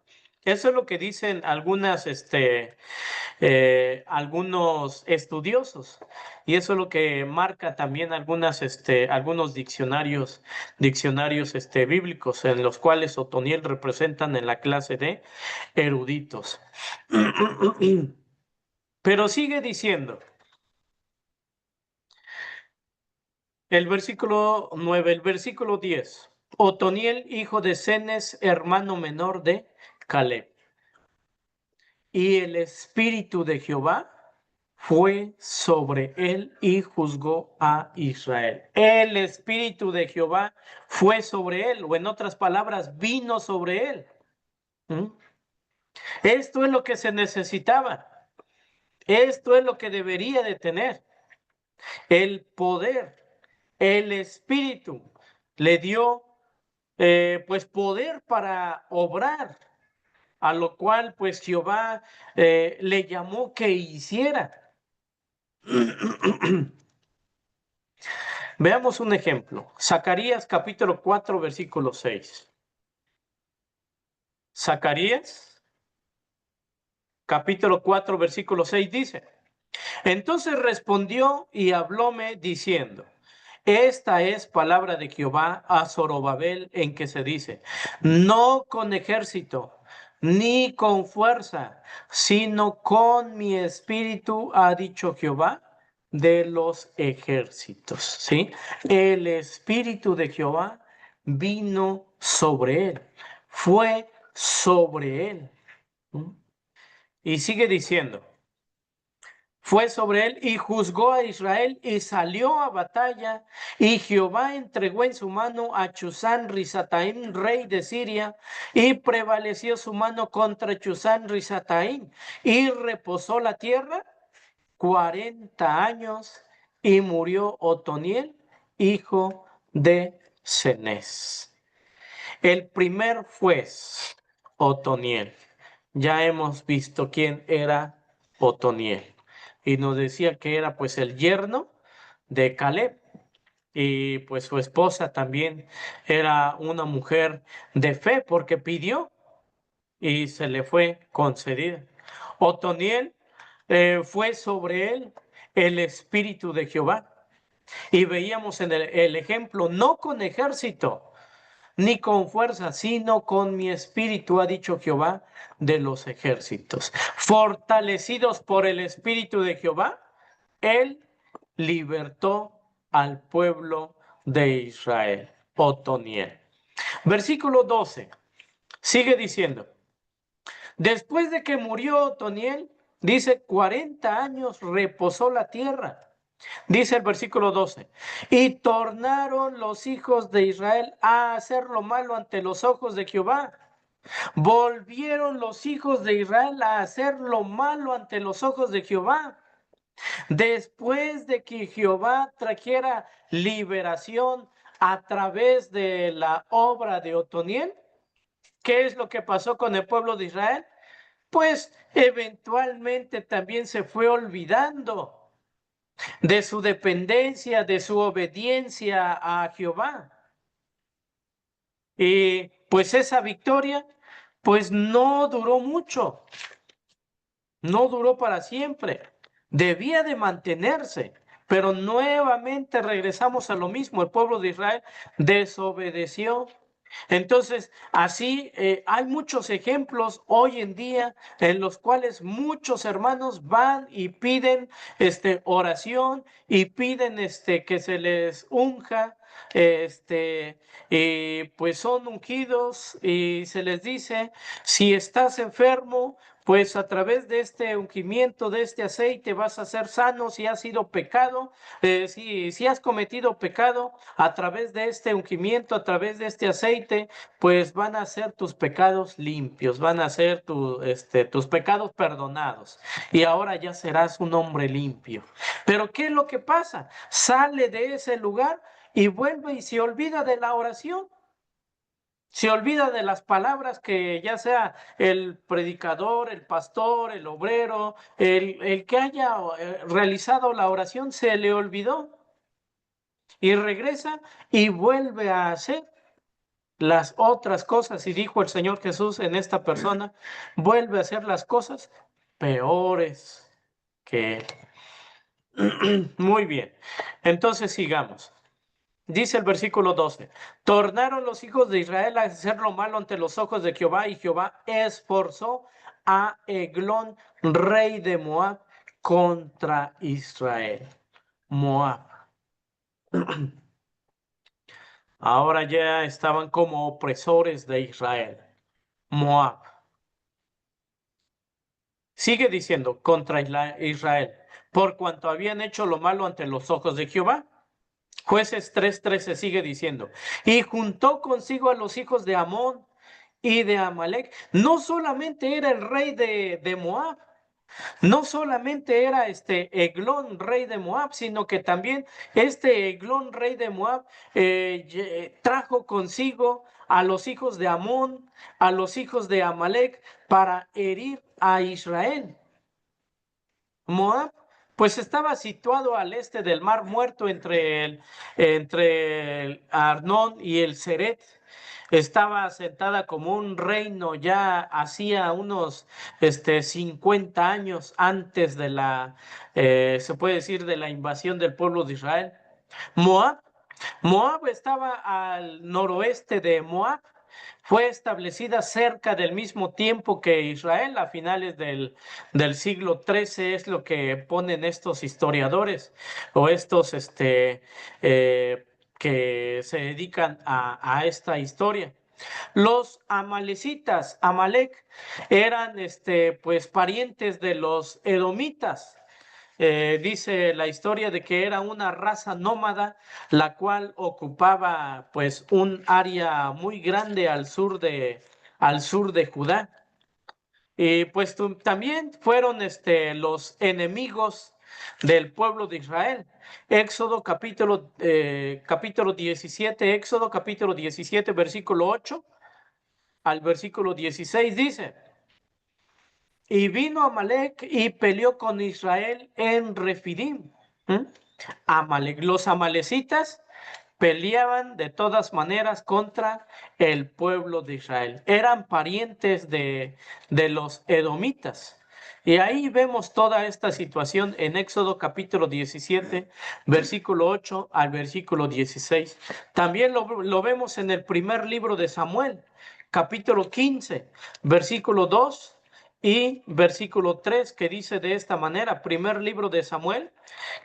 Eso es lo que dicen algunos estudiosos, y eso es lo que marca también algunos diccionarios bíblicos, en los cuales Otoniel representan en la clase de eruditos. Pero sigue diciendo el versículo 9, el versículo 10. Otoniel, hijo de Cenes, hermano menor de Caleb. Y el espíritu de Jehová fue sobre él y juzgó a Israel. El espíritu de Jehová fue sobre él, o en otras palabras, vino sobre él. ¿Mm? Esto es lo que se necesitaba. Esto es lo que debería de tener. El poder, el Espíritu le dio pues poder para obrar, a lo cual pues Jehová le llamó que hiciera. Veamos un ejemplo. Zacarías capítulo 4, versículo 6. Zacarías capítulo 4, versículo 6 dice: Entonces respondió y hablóme diciendo: Esta es palabra de Jehová a Zorobabel, en que se dice: No con ejército ni con fuerza, sino con mi espíritu, ha dicho Jehová de los ejércitos. ¿Sí? El espíritu de Jehová vino sobre él, fue sobre él. ¿Mm? Y sigue diciendo: Fue sobre él y juzgó a Israel y salió a batalla, y Jehová entregó en su mano a Chusán Risataim, rey de Siria, y prevaleció su mano contra Chusán Risataim, y reposó la tierra 40 años, y murió Otoniel, hijo de Cenez. El primer juez, Otoniel. Ya hemos visto quién era Otoniel. Y nos decía que era pues el yerno de Caleb. Y pues su esposa también era una mujer de fe porque pidió y se le fue concedida. Otoniel fue sobre él el espíritu de Jehová. Y veíamos en el ejemplo, no con ejército, ni con fuerza, sino con mi espíritu, ha dicho Jehová de los ejércitos. Fortalecidos por el espíritu de Jehová, él libertó al pueblo de Israel. Otoniel. Versículo 12. Sigue diciendo: Después de que murió Otoniel, dice, 40 años reposó la tierra. Dice el versículo 12: Y tornaron los hijos de Israel a hacer lo malo ante los ojos de Jehová. Volvieron los hijos de Israel a hacer lo malo ante los ojos de Jehová. Después de que Jehová trajera liberación a través de la obra de Otoniel, ¿qué es lo que pasó con el pueblo de Israel? Pues eventualmente también se fue olvidando de su dependencia, de su obediencia a Jehová. Y pues esa victoria, pues no duró mucho, no duró para siempre, debía de mantenerse, pero nuevamente regresamos a lo mismo, el pueblo de Israel desobedeció. Entonces, así hay muchos ejemplos hoy en día en los cuales muchos hermanos van y piden oración y piden que se les unja, y pues son ungidos y se les dice, si estás enfermo, pues a través de este ungimiento, de este aceite, vas a ser sano. Si has sido pecado, si has cometido pecado, a través de este ungimiento, a través de este aceite, pues van a ser tus pecados limpios, van a ser tus pecados perdonados. Y ahora ya serás un hombre limpio. Pero ¿qué es lo que pasa? Sale de ese lugar y vuelve y se olvida de la oración. Se olvida de las palabras que ya sea el predicador, el pastor, el obrero, el que haya realizado la oración, se le olvidó. Y regresa y vuelve a hacer las otras cosas. Y dijo el Señor Jesús en esta persona, vuelve a hacer las cosas peores que él. Muy bien. Entonces sigamos. Dice el versículo 12: Tornaron los hijos de Israel a hacer lo malo ante los ojos de Jehová, y Jehová esforzó a Eglón, rey de Moab, contra Israel. Moab. Ahora ya estaban como opresores de Israel. Moab. Sigue diciendo contra Israel, por cuanto habían hecho lo malo ante los ojos de Jehová. Jueces 3:13 sigue diciendo, y juntó consigo a los hijos de Amón y de Amalek. No solamente era el rey de Moab, No solamente era Eglón, rey de Moab, sino que también Eglón, rey de Moab, trajo consigo a los hijos de Amón, a los hijos de Amalek, para herir a Israel. Moab, pues estaba situado al este del Mar Muerto entre el Arnón y el Seret. Estaba asentada como un reino ya hacía unos 50 años antes de se puede decir, de la invasión del pueblo de Israel. Moab, Moab estaba al noroeste de Moab. Fue establecida cerca del mismo tiempo que Israel, a finales del siglo XIII, es lo que ponen estos historiadores o estos que se dedican a esta historia. Los amalecitas, Amalek, eran pues parientes de los edomitas. Dice la historia de que era una raza nómada, la cual ocupaba pues un área muy grande al sur de Judá. Y pues también fueron los enemigos del pueblo de Israel. Capítulo 17, Éxodo capítulo 17, versículo 8 al versículo 16 dice: y vino Amalek y peleó con Israel en Refidim. ¿Mm? Los amalecitas peleaban de todas maneras contra el pueblo de Israel. Eran parientes de los edomitas. Y ahí vemos toda esta situación en Éxodo capítulo 17, versículo 8 al versículo 16. También lo vemos en el primer libro de Samuel, capítulo 15, versículo 2 y versículo 3, que dice de esta manera: primer libro de Samuel,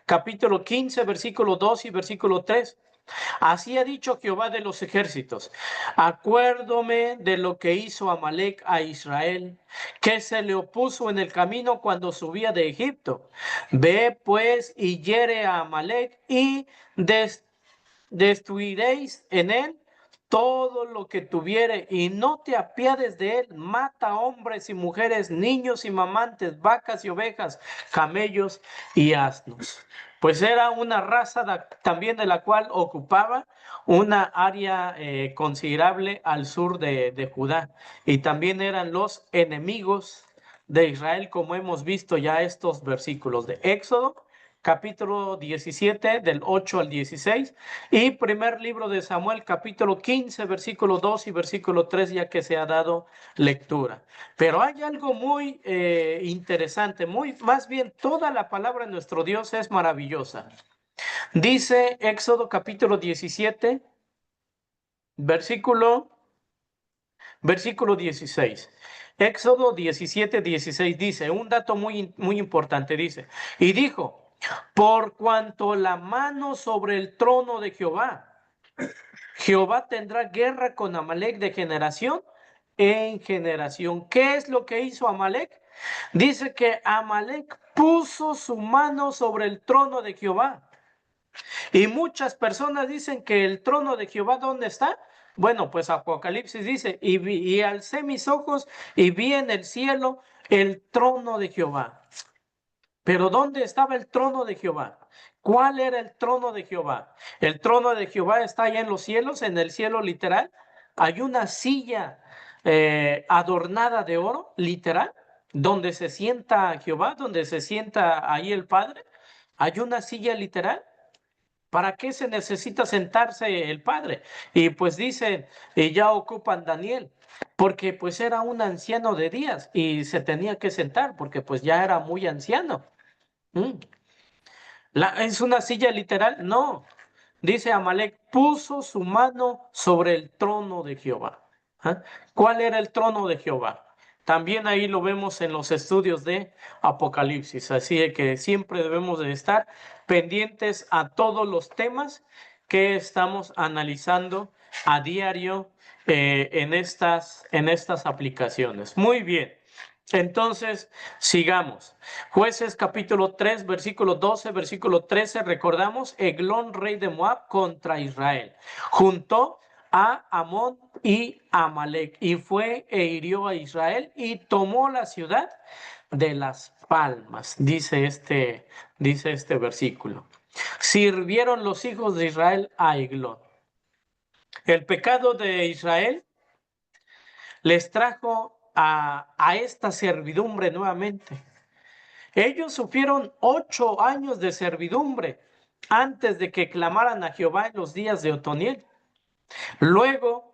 capítulo 15, versículo 2 y versículo 3. Así ha dicho Jehová de los ejércitos: acuérdome de lo que hizo Amalek a Israel, que se le opuso en el camino cuando subía de Egipto. Ve pues y hiere a Amalek y destruiréis en él todo lo que tuviere, y no te apiades de él. Mata hombres y mujeres, niños y mamantes, vacas y ovejas, camellos y asnos. Pues era una raza también de la cual ocupaba una área considerable al sur de Judá. Y también eran los enemigos de Israel, como hemos visto ya estos versículos de Éxodo capítulo 17, del 8 al 16, y primer libro de Samuel, capítulo 15, versículo 2 y versículo 3, ya que se ha dado lectura. Pero hay algo muy interesante, más bien toda la palabra de nuestro Dios es maravillosa. Dice Éxodo capítulo 17, versículo 16. Éxodo 17, 16 dice, un dato muy importante, dice: y dijo, por cuanto la mano sobre el trono de Jehová tendrá guerra con Amalek de generación en generación. ¿Qué es lo que hizo Amalek? Dice que Amalek puso su mano sobre el trono de Jehová. Y muchas personas dicen que el trono de Jehová, ¿dónde está? Bueno, pues Apocalipsis dice: y alcé mis ojos y vi en el cielo el trono de Jehová. Pero ¿dónde estaba el trono de Jehová? ¿Cuál era el trono de Jehová? El trono de Jehová está allá en los cielos, en el cielo literal. Hay una silla adornada de oro, literal, donde se sienta Jehová, donde se sienta ahí el Padre. Hay una silla literal. ¿Para qué se necesita sentarse el Padre? Y pues dicen, y ya ocupan Daniel, porque pues era un anciano de días y se tenía que sentar porque pues ya era muy anciano. ¿Mm? ¿Es una silla literal? No. Dice Amalek, puso su mano sobre el trono de Jehová. ¿Ah? ¿Cuál era el trono de Jehová? También ahí lo vemos en los estudios de Apocalipsis. Así que siempre debemos de estar pendientes a todos los temas que estamos analizando a diario en estas aplicaciones. Muy bien. Entonces, sigamos. Jueces capítulo 3, versículo 12, versículo 13, recordamos: Eglón, rey de Moab, contra Israel. Juntó a Amón y Amalek, y fue e hirió a Israel, y tomó la ciudad de las palmas, dice este versículo. Sirvieron los hijos de Israel a Eglón. El pecado de Israel les trajo a esta servidumbre nuevamente. Ellos sufrieron 8 años de servidumbre antes de que clamaran a Jehová en los días de Otoniel. Luego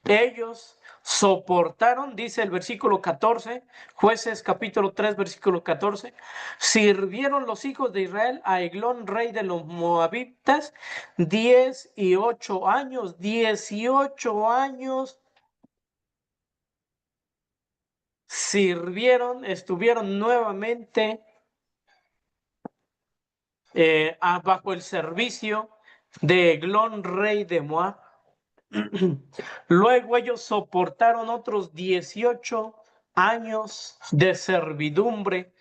ellos soportaron, dice el versículo 14, Jueces capítulo 3, versículo 14, sirvieron los hijos de Israel a Eglón, rey de los moabitas, 18 años, 18 años sirvieron, estuvieron nuevamente bajo el servicio de Eglón, rey de Moab. Luego ellos soportaron otros 18 años de servidumbre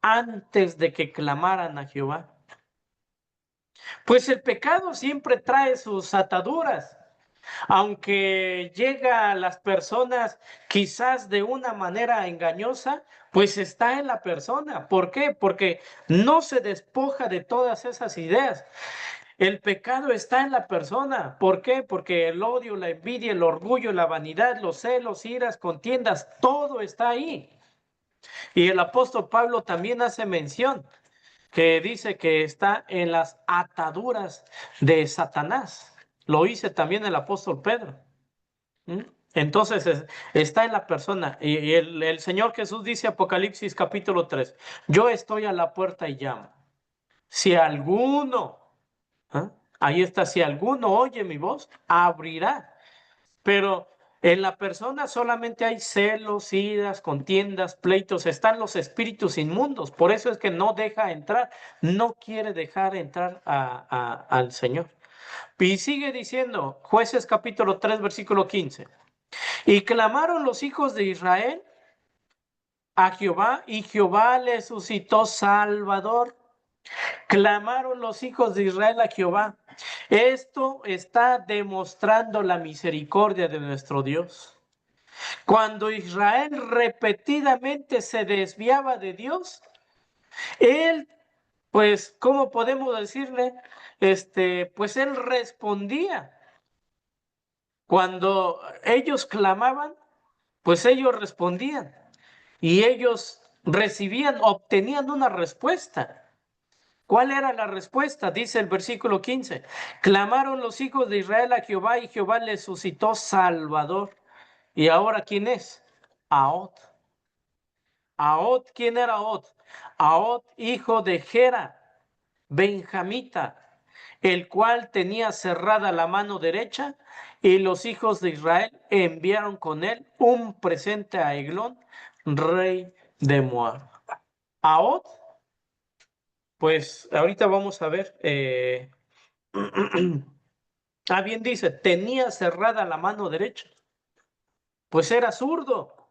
antes de que clamaran a Jehová. Pues el pecado siempre trae sus ataduras, aunque llega a las personas quizás de una manera engañosa, pues está en la persona. ¿Por qué? Porque no se despoja de todas esas ideas. El pecado está en la persona. ¿Por qué? Porque el odio, la envidia, el orgullo, la vanidad, los celos, iras, contiendas, todo está ahí. Y el apóstol Pablo también hace mención que dice que está en las ataduras de Satanás. Lo dice también el apóstol Pedro. ¿Mm? Entonces está en la persona. Y el Señor Jesús dice, Apocalipsis capítulo 3, yo estoy a la puerta y llamo. Si alguno, ¿ah? Ahí está, si alguno oye mi voz, abrirá. Pero en la persona solamente hay celos, iras, contiendas, pleitos, están los espíritus inmundos. Por eso es que no deja entrar, no quiere dejar entrar al Señor. Y sigue diciendo, Jueces capítulo 3, versículo 15. Y clamaron los hijos de Israel a Jehová, y Jehová les suscitó Salvador. Clamaron los hijos de Israel a Jehová. Esto está demostrando la misericordia de nuestro Dios. Cuando Israel repetidamente se desviaba de Dios, él, pues, ¿cómo podemos decirle? Pues él respondía. Cuando ellos clamaban, pues ellos respondían y ellos recibían, obtenían una respuesta. ¿Cuál era la respuesta? Dice el versículo 15. Clamaron los hijos de Israel a Jehová y Jehová les suscitó Salvador. ¿Y ahora quién es? Ahod. Ahod, ¿quién era Ahod? Ahod, hijo de Gera, benjamita, el cual tenía cerrada la mano derecha, y los hijos de Israel enviaron con él un presente a Eglón, rey de Moab. Ahod, pues ahorita vamos a ver. Bien dice, tenía cerrada la mano derecha, pues era zurdo.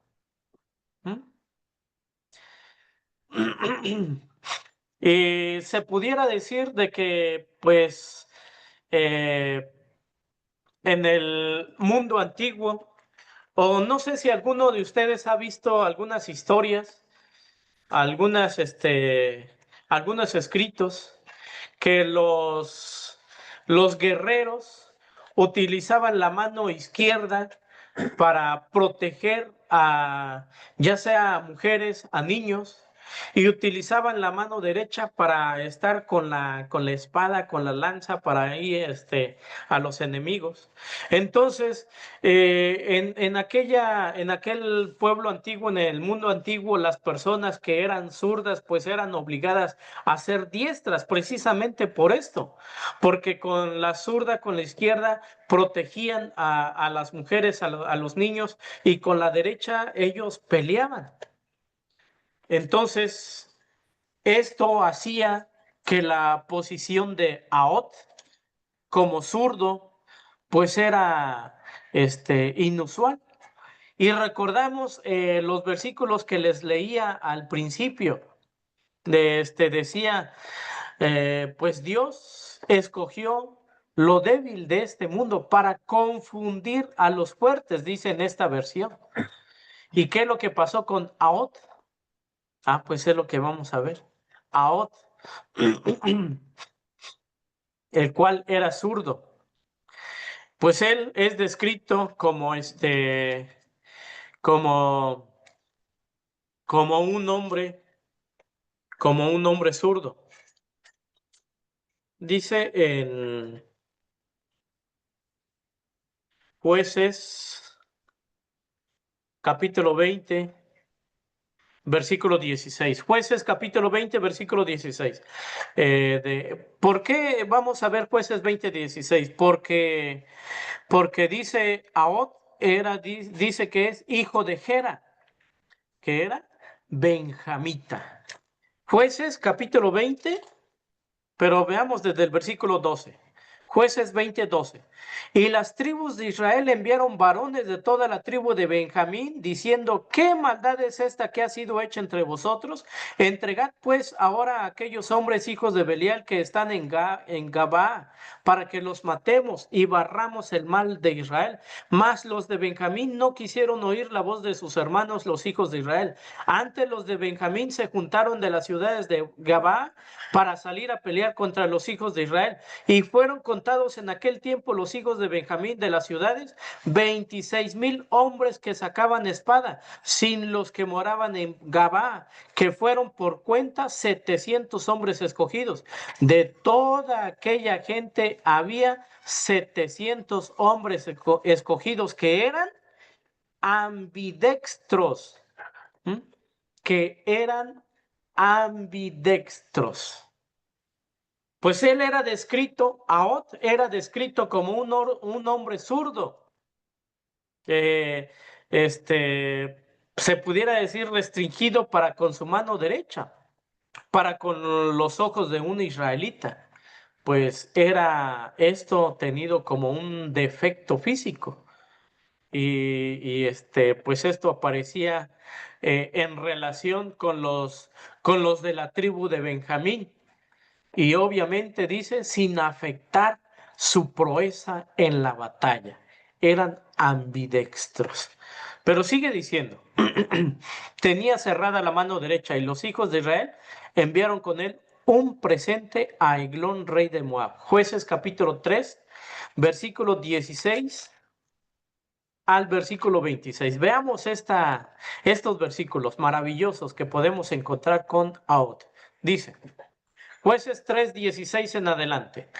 ¿Mm? Y se pudiera decir de que, pues, eh, en el mundo antiguo, o no sé si alguno de ustedes ha visto algunas historias, algunas, algunos escritos, que los guerreros utilizaban la mano izquierda para proteger a ya sea a mujeres, a niños, y utilizaban la mano derecha para estar con la espada, con la lanza, para ir a los enemigos. Entonces, en aquel pueblo antiguo, en el mundo antiguo, las personas que eran zurdas, pues eran obligadas a ser diestras, precisamente por esto, porque con la zurda, con la izquierda, protegían a las mujeres, a los niños, y con la derecha ellos peleaban. Entonces, esto hacía que la posición de Ahod como zurdo, pues era inusual. Y recordamos los versículos que les leía al principio. Decía, pues Dios escogió lo débil de este mundo para confundir a los fuertes, dice en esta versión. ¿Y qué es lo que pasó con Ahod? Pues es lo que vamos a ver. Ahod, el cual era zurdo. Pues él es descrito como como, como un hombre, como un hombre zurdo. Dice en Jueces, capítulo 20, versículo 16. Jueces, capítulo 20, versículo 16. ¿Por qué vamos a ver Jueces 20, 16? Porque dice Ahod dice que es hijo de Gera, que era benjamita. Jueces capítulo 20, pero veamos desde el versículo 12. Jueces 20:12. Y las tribus de Israel enviaron varones de toda la tribu de Benjamín, diciendo: ¿Qué maldad es esta que ha sido hecha entre vosotros? Entregad pues ahora a aquellos hombres hijos de Belial que están en Gabaa, para que los matemos y barramos el mal de Israel. Mas los de Benjamín no quisieron oír la voz de sus hermanos, los hijos de Israel. Antes los de Benjamín se juntaron de las ciudades de Gabaa para salir a pelear contra los hijos de Israel. Y fueron contados en aquel tiempo los hijos de Benjamín de las ciudades, 26,000 hombres que sacaban espada, sin los que moraban en Gabaa, que fueron por cuenta 700 hombres escogidos. De toda aquella gente había 700 hombres escogidos que eran ambidextros, ¿m? Que eran ambidextros. Pues él era descrito, Ahod era descrito como un hombre zurdo, que se pudiera decir restringido para con su mano derecha, para con los ojos de un israelita. Pues era esto tenido como un defecto físico. Pues esto aparecía en relación con los de la tribu de Benjamín. Y obviamente dice, sin afectar su proeza en la batalla. Eran ambidextros. Pero sigue diciendo, tenía cerrada la mano derecha y los hijos de Israel enviaron con él un presente a Eglón, rey de Moab. Jueces capítulo 3, versículo 16 al versículo 26. Veamos estos versículos maravillosos que podemos encontrar con Ahod. Dice, Jueces 3:16 en adelante.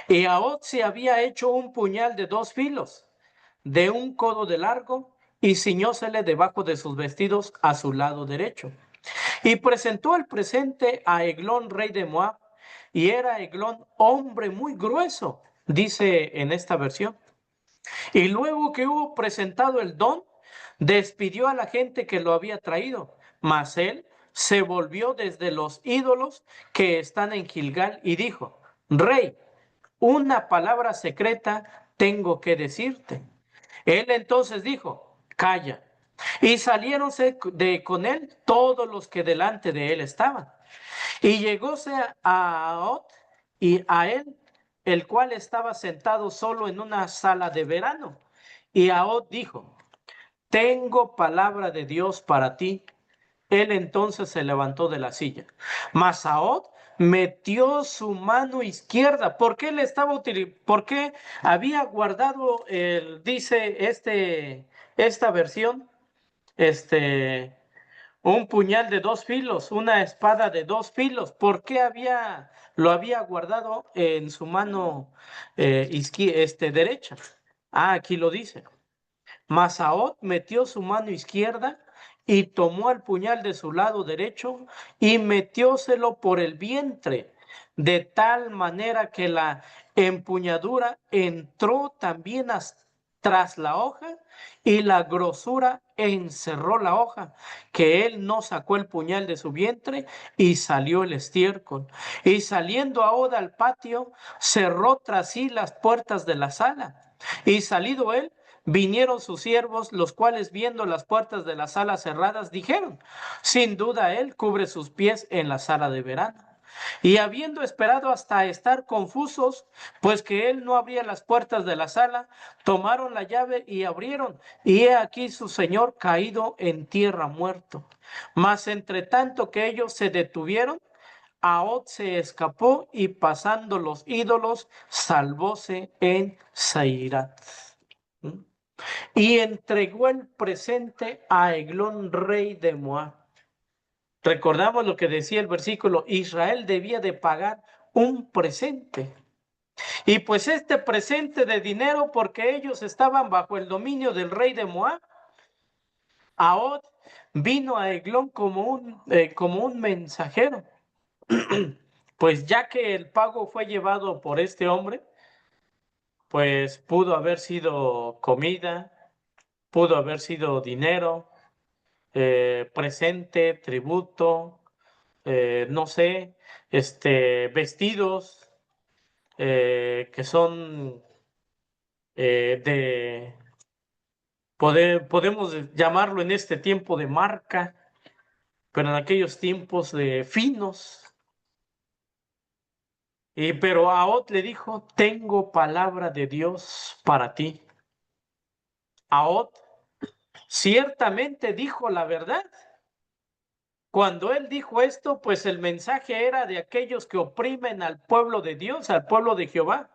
Y Ahod se había hecho un puñal de 2 filos, de un codo de largo, y ciñósele debajo de sus vestidos a su lado derecho. Y presentó el presente a Eglón, rey de Moab, y era Eglón hombre muy grueso, dice en esta versión. Y luego que hubo presentado el don, despidió a la gente que lo había traído, mas él se volvió desde los ídolos que están en Gilgal y dijo: Rey, una palabra secreta tengo que decirte. Él entonces dijo: Calla. Y saliéronse con él todos los que delante de él estaban. Y llegóse a Ahod y a él, el cual estaba sentado solo en una sala de verano. Y Ahod dijo: Tengo palabra de Dios para ti. Él entonces se levantó de la silla. Mas Ahod metió su mano izquierda. ¿Por qué le estaba utilizando? ¿Por qué había guardado dice esta versión, este, un puñal de 2 filos, una espada de 2 filos? ¿Por qué lo había guardado en su mano derecha? Aquí lo dice. Mas Ahod metió su mano izquierda y tomó el puñal de su lado derecho y metióselo por el vientre, de tal manera que la empuñadura entró también tras la hoja, y la grosura encerró la hoja, que él no sacó el puñal de su vientre, y salió el estiércol. Y saliendo Ahod al patio, cerró tras sí las puertas de la sala. Y salido él, vinieron sus siervos, los cuales, viendo las puertas de la sala cerradas, dijeron: Sin duda él cubre sus pies en la sala de verano. Y habiendo esperado hasta estar confusos, pues que él no abría las puertas de la sala, tomaron la llave y abrieron, y he aquí su señor caído en tierra muerto. Mas entre tanto que ellos se detuvieron, Ahod se escapó y pasando los ídolos, salvóse en Seirat. ¿Mm? Y entregó el presente a Eglón, rey de Moab. Recordamos lo que decía el versículo: Israel debía de pagar un presente. Y pues este presente de dinero, porque ellos estaban bajo el dominio del rey de Moab, Ahod vino a Eglón como un mensajero. Pues ya que el pago fue llevado por este hombre, pues pudo haber sido comida, pudo haber sido dinero, presente, tributo, no sé, vestidos que son podemos llamarlo en este tiempo de marca, pero en aquellos tiempos de finos. Pero Ahod le dijo: tengo palabra de Dios para ti. Ahod ciertamente dijo la verdad. Cuando él dijo esto, pues el mensaje era de aquellos que oprimen al pueblo de Dios, al pueblo de Jehová.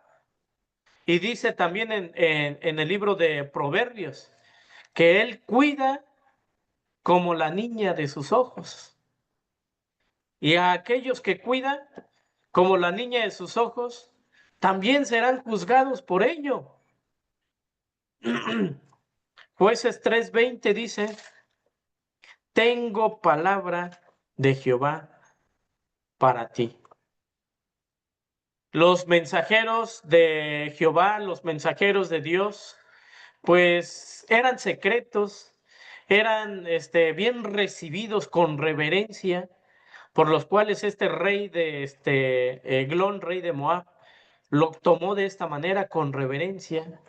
Y dice también en el libro de Proverbios que él cuida como la niña de sus ojos. Y a aquellos que cuidan como la niña de sus ojos, también serán juzgados por ello. Jueces 3:20 dice: tengo palabra de Jehová para ti. Los mensajeros de Jehová, los mensajeros de Dios, pues eran secretos, eran bien recibidos con reverencia, por los cuales este rey de Eglón, rey de Moab, lo tomó de esta manera con reverencia.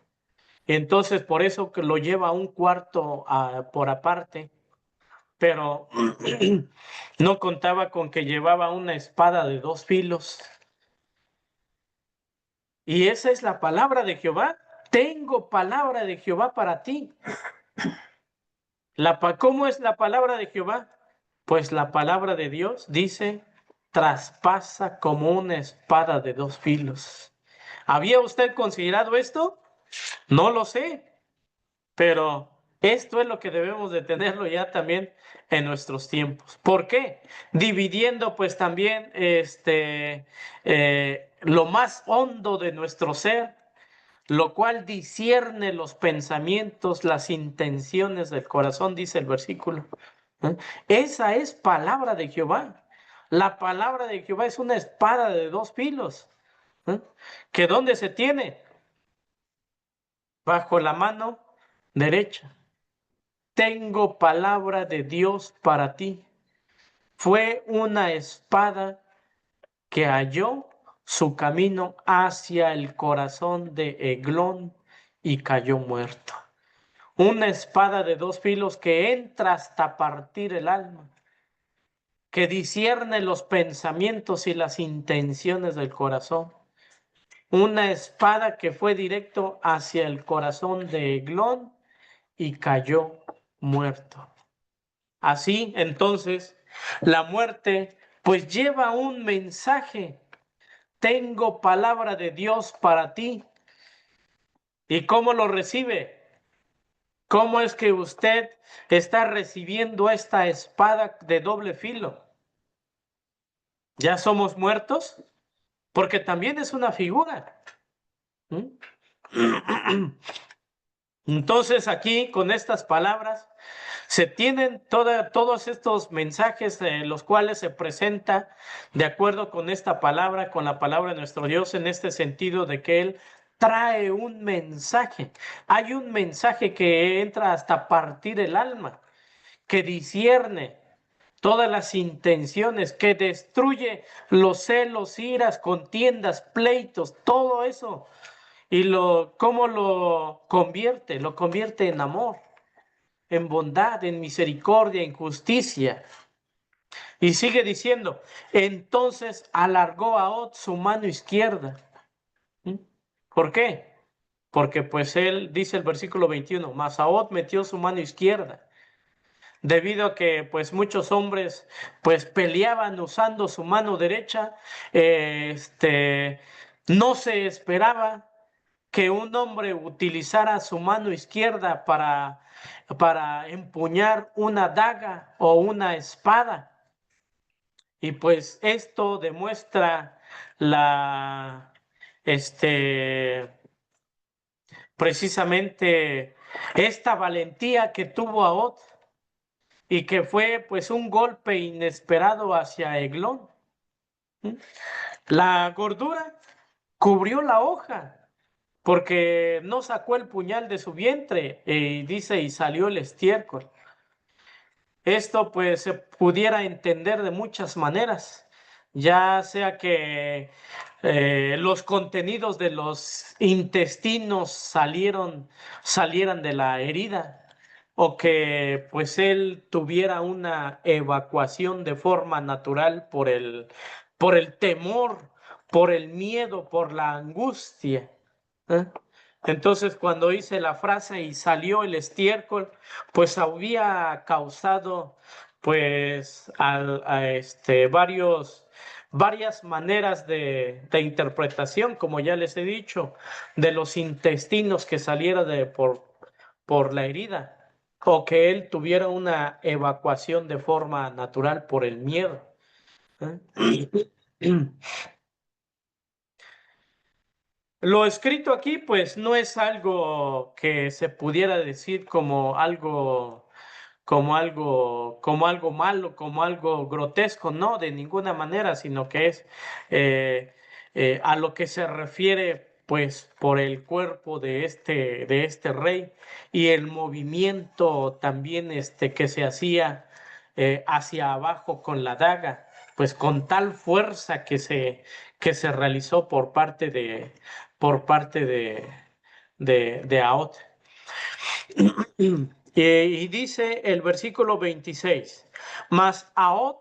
Entonces, por eso que lo lleva a un cuarto por aparte, pero no contaba con que llevaba una espada de 2 filos. Y esa es la palabra de Jehová. Tengo palabra de Jehová para ti. ¿Cómo es la palabra de Jehová? Pues la palabra de Dios dice: traspasa como una espada de 2 filos. ¿Había usted considerado esto? No lo sé, pero esto es lo que debemos de tenerlo ya también en nuestros tiempos. ¿Por qué? Dividiendo pues también lo más hondo de nuestro ser, lo cual discierne los pensamientos, las intenciones del corazón, dice el versículo. ¿Eh? Esa es palabra de Jehová. La palabra de Jehová es una espada de 2 filos. ¿Eh? ¿Que dónde se tiene? Bajo la mano derecha. Tengo palabra de Dios para ti. Fue una espada que halló su camino hacia el corazón de Eglón y cayó muerto. Una espada de 2 filos que entra hasta partir el alma, que discierne los pensamientos y las intenciones del corazón. Una espada que fue directo hacia el corazón de Eglón y cayó muerto. Así, entonces, la muerte pues lleva un mensaje: tengo palabra de Dios para ti. ¿Y cómo lo recibe? ¿Cómo es que usted está recibiendo esta espada de 2 filos? ¿Ya somos muertos? Porque también es una figura. ¿Mm? Entonces aquí con estas palabras se tienen todos estos mensajes, los cuales se presenta de acuerdo con esta palabra, con la palabra de nuestro Dios, en este sentido de que Él trae un mensaje. Hay un mensaje que entra hasta partir el alma, que discierne todas las intenciones, que destruye los celos, iras, contiendas, pleitos, todo eso. Y ¿cómo lo convierte? Lo convierte en amor, en bondad, en misericordia, en justicia. Y sigue diciendo, entonces alargó Ahod su mano izquierda. ¿Mm? ¿Por qué? Porque pues él dice el versículo 21, mas Ahod metió su mano izquierda, debido a que pues muchos hombres pues peleaban usando su mano derecha. No se esperaba que un hombre utilizara su mano izquierda para empuñar una daga o una espada. Y pues esto demuestra la, este, precisamente esta valentía que tuvo Ahod y que fue pues un golpe inesperado hacia Eglón. ¿Mm? La gordura cubrió la hoja porque no sacó el puñal de su vientre y dice y salió el estiércol. Esto pues se pudiera entender de muchas maneras, ya sea que los contenidos de los intestinos salieran de la herida o que pues él tuviera una evacuación de forma natural por el temor, por el miedo, por la angustia. ¿Eh? Entonces, cuando hice la frase y salió el estiércol, pues había causado, pues, varias maneras de interpretación, como ya les he dicho, de los intestinos que saliera por la herida, o que él tuviera una evacuación de forma natural por el miedo. ¿Eh? Lo escrito aquí, pues, no es algo que se pudiera decir como algo malo, como algo grotesco, no, de ninguna manera, sino que es eh, a lo que se refiere, pues, por el cuerpo de este rey y el movimiento también que se hacía hacia abajo con la daga, pues con tal fuerza que se realizó por parte de Ahod. Y dice el versículo 26, mas Ahod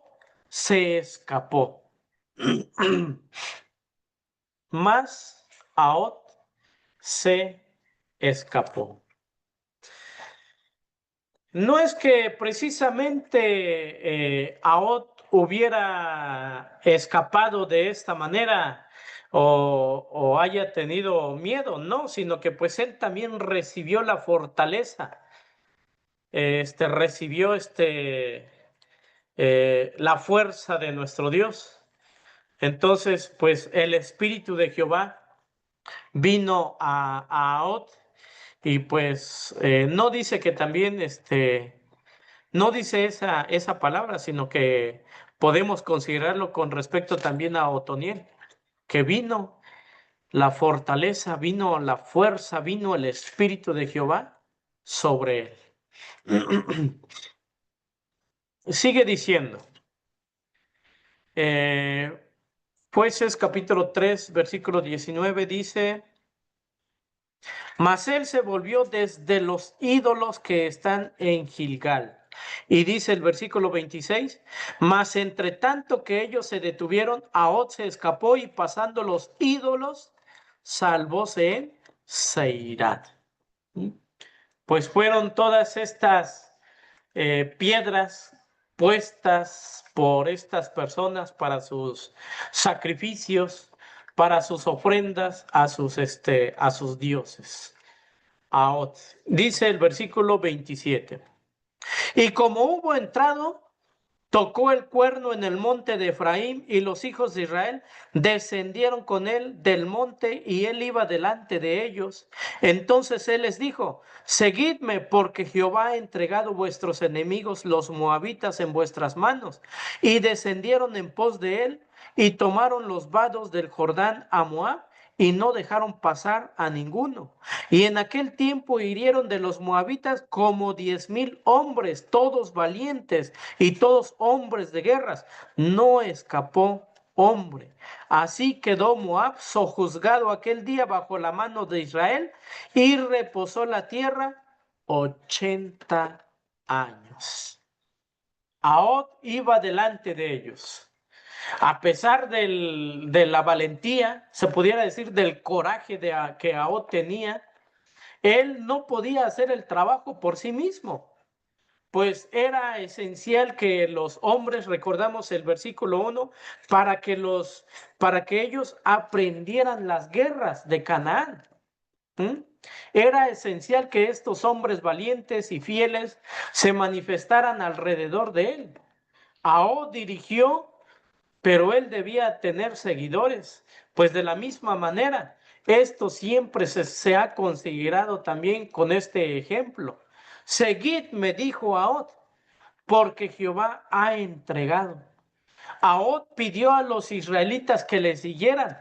se escapó, mas Ahod se escapó. No es que precisamente Ahod hubiera escapado de esta manera o haya tenido miedo, no, sino que pues él también recibió la fortaleza, recibió la fuerza de nuestro Dios. Entonces, pues el Espíritu de Jehová vino a Ahod y pues no dice que también, no dice esa palabra, sino que podemos considerarlo con respecto también a Otoniel, que vino la fortaleza, vino la fuerza, vino el Espíritu de Jehová sobre él. Sigue diciendo, eh, Jueces capítulo 3, versículo 19 dice, mas él se volvió desde los ídolos que están en Gilgal. Y dice el versículo 26, mas entre tanto que ellos se detuvieron, Ahod se escapó y pasando los ídolos, salvóse en Seirat. Pues fueron todas estas piedras puestas por estas personas para sus sacrificios, para sus ofrendas a sus dioses. Ahora, dice el versículo 27. Y como hubo entrado, tocó el cuerno en el monte de Efraín y los hijos de Israel descendieron con él del monte y él iba delante de ellos. Entonces él les dijo, seguidme porque Jehová ha entregado vuestros enemigos los moabitas en vuestras manos. Y descendieron en pos de él y tomaron los vados del Jordán a Moab y no dejaron pasar a ninguno. Y en aquel tiempo hirieron de los moabitas como 10,000 hombres, todos valientes y todos hombres de guerras. No escapó hombre. Así quedó Moab sojuzgado aquel día bajo la mano de Israel y reposó la tierra 80 años. Ahod iba delante de ellos. A pesar de la valentía, se pudiera decir del coraje que Ahod tenía, él no podía hacer el trabajo por sí mismo, pues era esencial que los hombres, recordamos el versículo 1, para que ellos aprendieran las guerras de Canaán. ¿Mm? Era esencial que estos hombres valientes y fieles se manifestaran alrededor de él. Ahod dirigió, pero él debía tener seguidores, pues de la misma manera, esto siempre se ha considerado también con este ejemplo. Seguidme, dijo Ahod, porque Jehová ha entregado. Ahod pidió a los israelitas que le siguieran,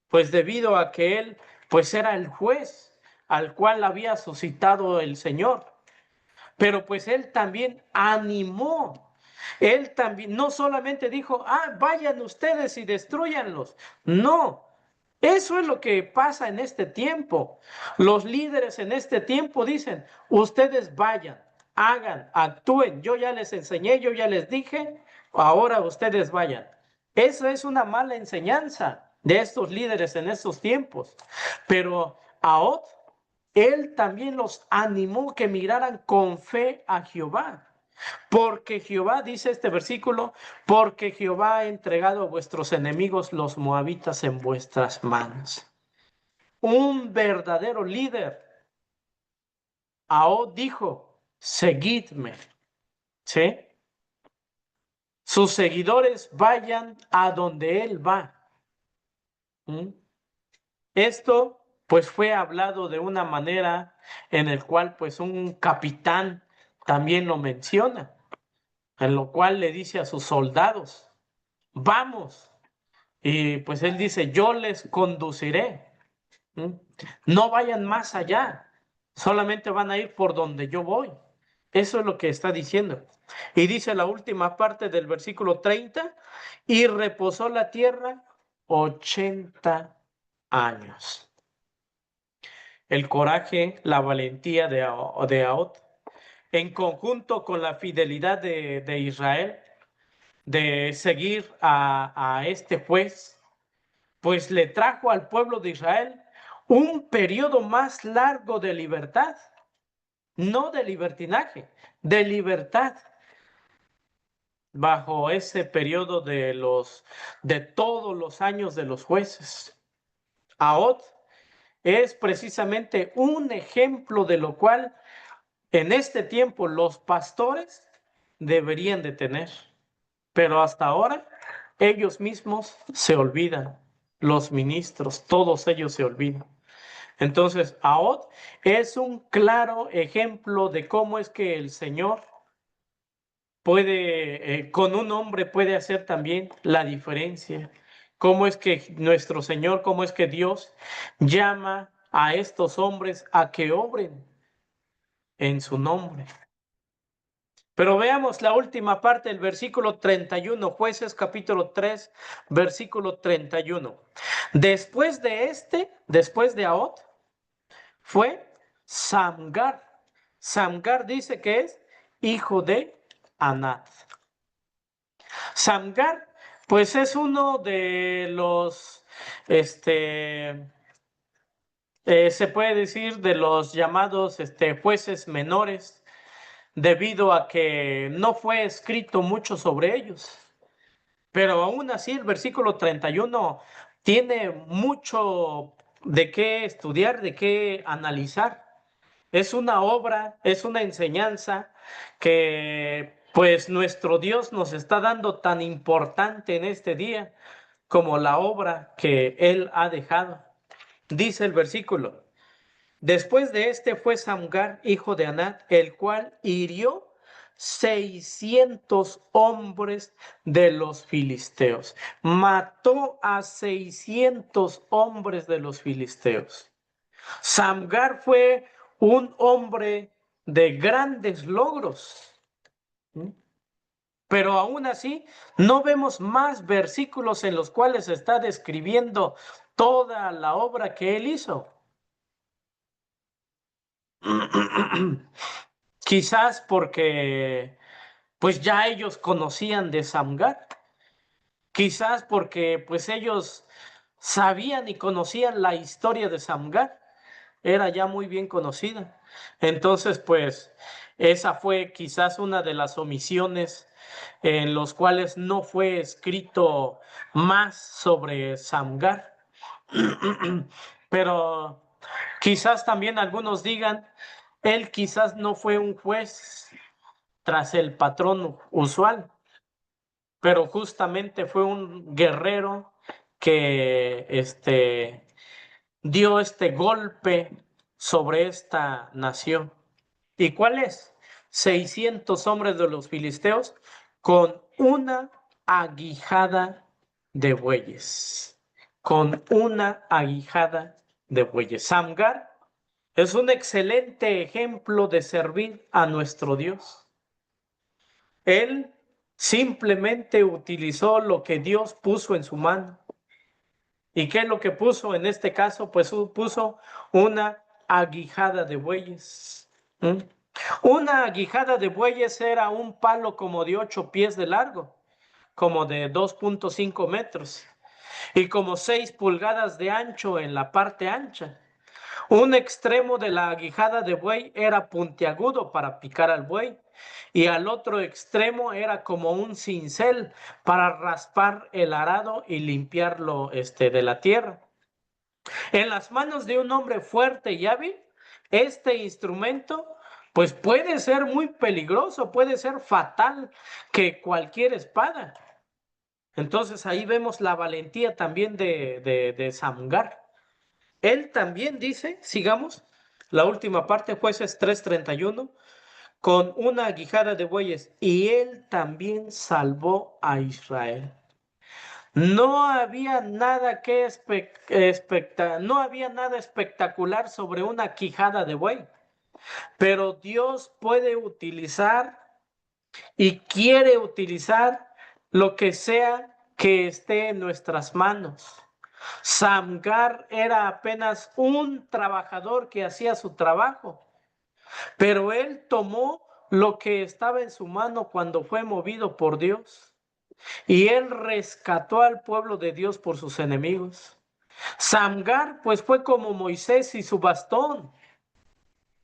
pues debido a que él, pues era el juez al cual había suscitado el Señor. Pero pues él también animó. Él también, no solamente dijo, vayan ustedes y destruyanlos. No, eso es lo que pasa en este tiempo. Los líderes en este tiempo dicen, ustedes vayan, hagan, actúen. Yo ya les enseñé, yo ya les dije, ahora ustedes vayan. Eso es una mala enseñanza de estos líderes en estos tiempos. Pero Ahod, él también los animó que miraran con fe a Jehová. Porque Jehová, dice este versículo, porque Jehová ha entregado a vuestros enemigos los moabitas en vuestras manos. Un verdadero líder. Ahod dijo, seguidme. ¿Sí? Sus seguidores vayan a donde él va. ¿Mm? Esto pues fue hablado de una manera en el cual pues un capitán también lo menciona, en lo cual le dice a sus soldados, vamos. Y pues él dice, yo les conduciré. ¿Mm? No vayan más allá, solamente van a ir por donde yo voy. Eso es lo que está diciendo. Y dice la última parte del versículo 30, y reposó la tierra 80 años. El coraje, la valentía de Ahod, en conjunto con la fidelidad de Israel, de seguir a este juez, pues le trajo al pueblo de Israel un periodo más largo de libertad, no de libertinaje, de libertad, bajo ese periodo de todos los años de los jueces. Ahod es precisamente un ejemplo de lo cual en este tiempo los pastores deberían de tener, pero hasta ahora ellos mismos se olvidan, los ministros, todos ellos se olvidan. Entonces, Ahod es un claro ejemplo de cómo es que el Señor puede, con un hombre puede hacer también la diferencia. Cómo es que nuestro Señor, cómo es que Dios llama a estos hombres a que obren en su nombre. Pero veamos la última parte del versículo 31, Jueces capítulo 3, versículo 31. Después de Ahod, fue Samgar. Samgar dice que es hijo de Anat. Samgar, pues es uno de los, se puede decir de los llamados jueces menores, debido a que no fue escrito mucho sobre ellos. Pero aún así el versículo 31 tiene mucho de qué estudiar, de qué analizar. Es una obra, es una enseñanza que pues nuestro Dios nos está dando tan importante en este día como la obra que Él ha dejado. Dice el versículo, después de este fue Samgar, hijo de Anat, el cual hirió 600 hombres de los filisteos. Mató a 600 hombres de los filisteos. Samgar fue un hombre de grandes logros, pero aún así no vemos más versículos en los cuales está describiendo toda la obra que él hizo. Quizás porque pues ya ellos conocían de Samgar, quizás porque pues ellos sabían y conocían la historia de Samgar, era ya muy bien conocida. Entonces, pues esa fue quizás una de las omisiones en los cuales no fue escrito más sobre Samgar. Pero quizás también algunos digan, él quizás no fue un juez tras el patrón usual, pero justamente fue un guerrero que dio este golpe sobre esta nación. ¿Y cuál es? 600 hombres de los filisteos con una aguijada de bueyes. Con una aguijada de bueyes. Samgar es un excelente ejemplo de servir a nuestro Dios. Él simplemente utilizó lo que Dios puso en su mano. ¿Y qué es lo que puso en este caso? Pues puso una aguijada de bueyes. ¿Mm? Una aguijada de bueyes era un palo como de 8 pies de largo, como de 2.5 metros y como 6 pulgadas de ancho en la parte ancha. Un extremo de la aguijada de buey era puntiagudo para picar al buey y al otro extremo era como un cincel para raspar el arado y limpiarlo de la tierra. En las manos de un hombre fuerte y hábil, este instrumento pues puede ser muy peligroso, puede ser fatal que cualquier espada. Entonces ahí vemos la valentía también de Samgar. Él también dice, sigamos, la última parte, Jueces 3:31, con una aguijada de bueyes, y él también salvó a Israel. No había nada no había nada espectacular sobre una quijada de buey, pero Dios puede utilizar y quiere utilizar lo que sea que esté en nuestras manos. Samgar era apenas un trabajador que hacía su trabajo, pero él tomó lo que estaba en su mano cuando fue movido por Dios y él rescató al pueblo de Dios por sus enemigos. Samgar pues fue como Moisés y su bastón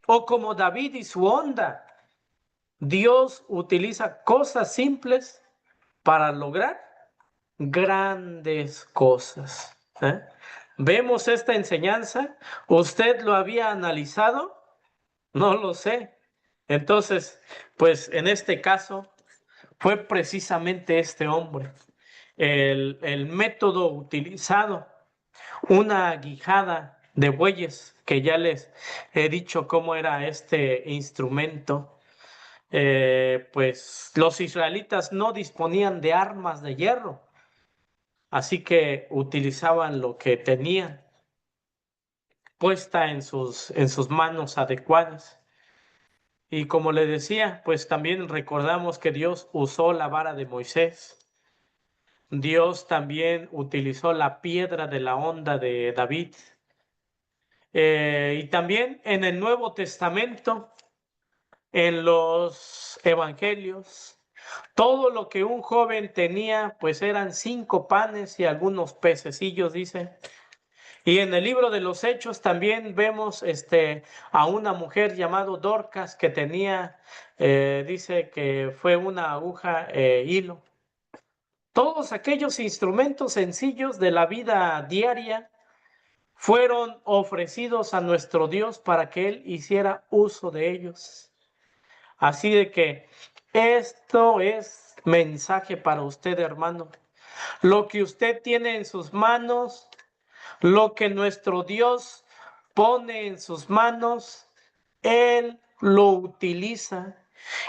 o como David y su honda. Dios utiliza cosas simples para lograr grandes cosas. ¿Eh? ¿Vemos esta enseñanza? ¿Usted lo había analizado? No lo sé. Entonces, pues en este caso fue precisamente este hombre. El método utilizado, una aguijada de bueyes, que ya les he dicho cómo era este instrumento. Pues los israelitas no disponían de armas de hierro, así que utilizaban lo que tenían puesta en sus manos adecuadas. Y como le decía, pues también recordamos que Dios usó la vara de Moisés. Dios también utilizó la piedra de la honda de David. Y también en el Nuevo Testamento, en los evangelios, todo lo que un joven tenía, pues eran 5 panes y algunos pececillos, dice. Y en el libro de los Hechos también vemos a una mujer llamada Dorcas que tenía, dice que fue una aguja hilo. Todos aquellos instrumentos sencillos de la vida diaria fueron ofrecidos a nuestro Dios para que Él hiciera uso de ellos. Así de que esto es mensaje para usted, hermano. Lo que usted tiene en sus manos, lo que nuestro Dios pone en sus manos, Él lo utiliza.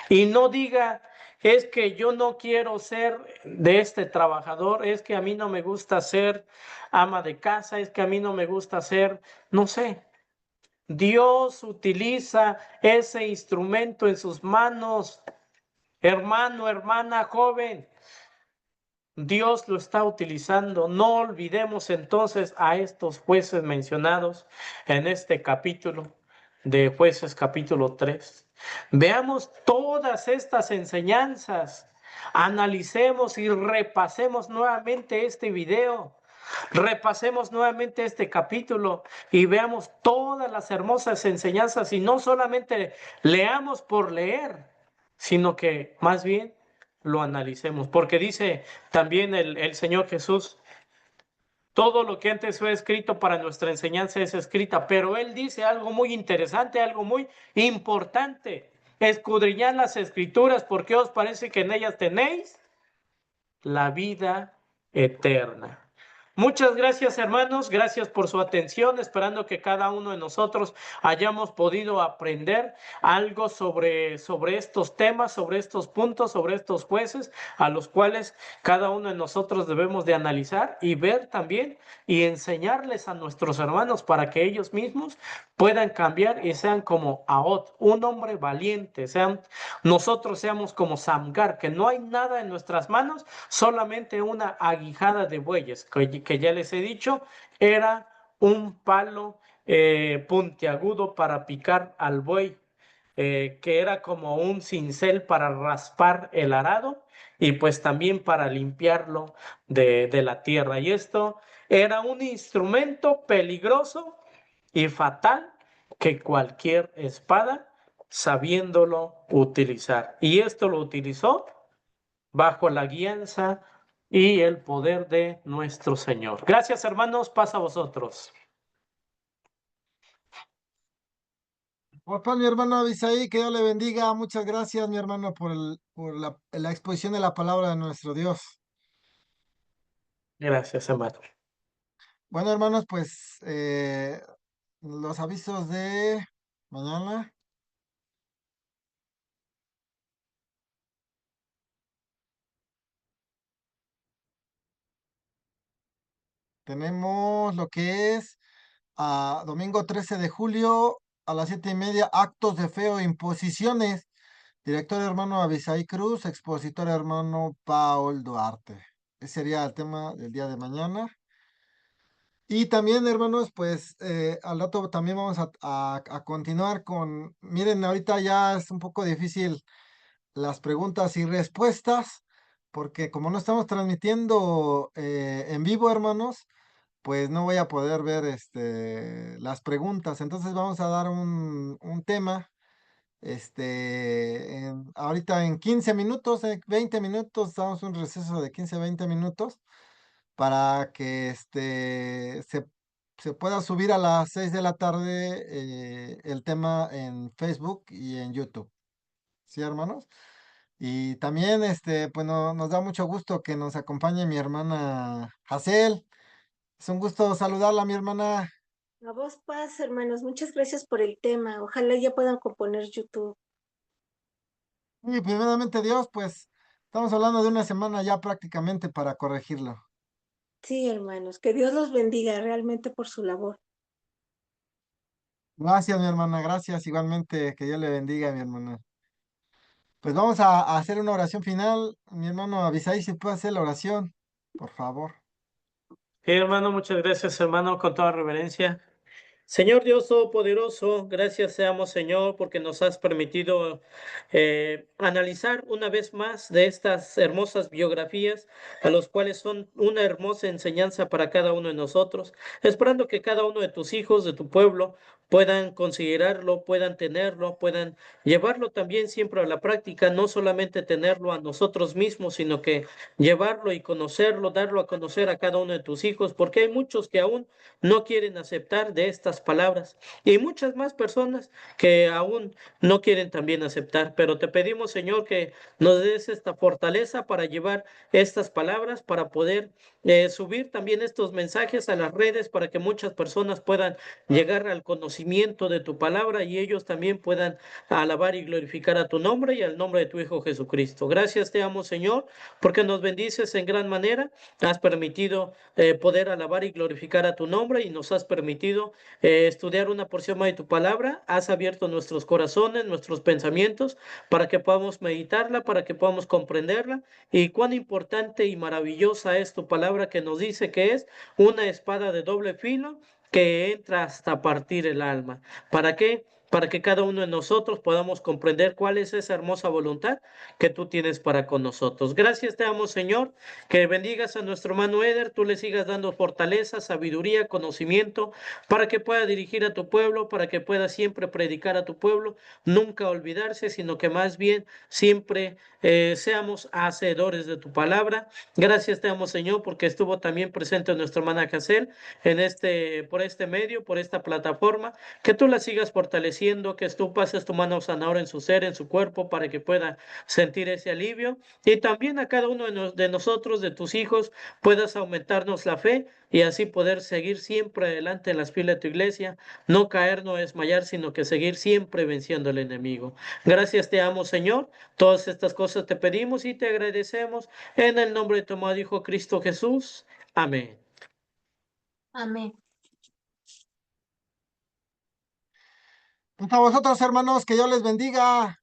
Y no diga, es que yo no quiero ser de este trabajador, es que a mí no me gusta ser ama de casa, es que a mí no me gusta ser, no sé. Dios utiliza ese instrumento en sus manos, hermano, hermana, joven. Dios lo está utilizando. No olvidemos entonces a estos jueces mencionados en este capítulo de Jueces capítulo 3. Veamos todas estas enseñanzas, analicemos y repasemos nuevamente este video. Repasemos nuevamente este capítulo y veamos todas las hermosas enseñanzas y no solamente leamos por leer, sino que más bien lo analicemos, porque dice también el Señor Jesús, todo lo que antes fue escrito para nuestra enseñanza es escrita, pero Él dice algo muy interesante, algo muy importante, escudriñad las escrituras porque os parece que en ellas tenéis la vida eterna. Muchas gracias, hermanos, gracias por su atención, esperando que cada uno de nosotros hayamos podido aprender algo sobre estos temas, sobre estos puntos, sobre estos jueces, a los cuales cada uno de nosotros debemos de analizar y ver también y enseñarles a nuestros hermanos para que ellos mismos puedan cambiar y sean como Ahod, un hombre valiente, nosotros seamos como Samgar, que no hay nada en nuestras manos, solamente una aguijada de bueyes, que ya les he dicho, era un palo puntiagudo para picar al buey, que era como un cincel para raspar el arado y pues también para limpiarlo de la tierra. Y esto era un instrumento peligroso y fatal que cualquier espada sabiéndolo utilizar. Y esto lo utilizó bajo la guianza y el poder de nuestro Señor. Gracias, hermanos. Pasa a vosotros. Por favor, mi hermano Abisaí, que Dios le bendiga. Muchas gracias, mi hermano, por la exposición de la palabra de nuestro Dios. Gracias, hermano. Bueno, hermanos, pues los avisos de mañana. Tenemos lo que es domingo 13 de julio a las 7:30, actos de fe o imposiciones. Director hermano Abisaí Cruz, expositor hermano Paul Duarte. Ese sería el tema del día de mañana. Y también, hermanos, pues al rato también vamos a continuar con, miren, ahorita ya es un poco difícil las preguntas y respuestas, porque como no estamos transmitiendo en vivo, hermanos, pues no voy a poder ver las preguntas. Entonces vamos a dar un tema, ahorita en 15 minutos, 20 minutos, damos un receso de 15 20 minutos para que se pueda subir a las 6 de la tarde el tema en Facebook y en YouTube. ¿Sí, hermanos? Y también, pues nos da mucho gusto que nos acompañe mi hermana Hazel. Es un gusto saludarla, mi hermana. A vos paz, hermanos. Muchas gracias por el tema. Ojalá ya puedan componer YouTube. Y primeramente Dios, pues estamos hablando de una semana ya prácticamente para corregirlo. Sí, hermanos. Que Dios los bendiga realmente por su labor. Gracias, mi hermana, gracias. Igualmente, que Dios le bendiga, mi hermana. Pues vamos a hacer una oración final. Mi hermano Avisai, si puede hacer la oración, por favor. Sí, hermano, muchas gracias, hermano, con toda reverencia. Señor Dios Todopoderoso, gracias seamos, Señor, porque nos has permitido analizar una vez más de estas hermosas biografías, a los cuales son una hermosa enseñanza para cada uno de nosotros, esperando que cada uno de tus hijos, de tu pueblo, puedan considerarlo, puedan tenerlo, puedan llevarlo también siempre a la práctica, no solamente tenerlo a nosotros mismos, sino que llevarlo y conocerlo, darlo a conocer a cada uno de tus hijos, porque hay muchos que aún no quieren aceptar de estas palabras y muchas más personas que aún no quieren también aceptar. Pero te pedimos, Señor, que nos des esta fortaleza para llevar estas palabras, para poder subir también estos mensajes a las redes, para que muchas personas puedan llegar al conocimiento de tu palabra y ellos también puedan alabar y glorificar a tu nombre y al nombre de tu Hijo Jesucristo. Gracias te amo, Señor, porque nos bendices en gran manera. Has permitido poder alabar y glorificar a tu nombre y nos has permitido estudiar una porción más de tu palabra. Has abierto nuestros corazones, nuestros pensamientos para que podamos meditarla, para que podamos comprenderla y cuán importante y maravillosa es tu palabra que nos dice que es una espada de doble filo que entra hasta partir el alma. ¿Para qué? para que cada uno de nosotros podamos comprender cuál es esa hermosa voluntad que tú tienes para con nosotros. Gracias te damos, Señor, que bendigas a nuestro hermano Eder, tú le sigas dando fortaleza, sabiduría, conocimiento, para que pueda dirigir a tu pueblo, para que pueda siempre predicar a tu pueblo, nunca olvidarse, sino que más bien siempre seamos hacedores de tu palabra. Gracias te damos, Señor, porque estuvo también presente nuestra hermana Casel por este medio, por esta plataforma, que tú la sigas fortaleciendo, que tú pases tu mano sanadora en su ser, en su cuerpo, para que pueda sentir ese alivio. Y también a cada uno de nosotros, de tus hijos, puedas aumentarnos la fe y así poder seguir siempre adelante en las filas de tu iglesia, no caer, no desmayar, sino que seguir siempre venciendo al enemigo. Gracias te amo, Señor. Todas estas cosas te pedimos y te agradecemos en el nombre de tu amado Hijo Cristo Jesús. Amén. Amén. Pues a vosotros, hermanos, que Dios les bendiga.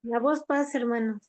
La voz paz, hermanos.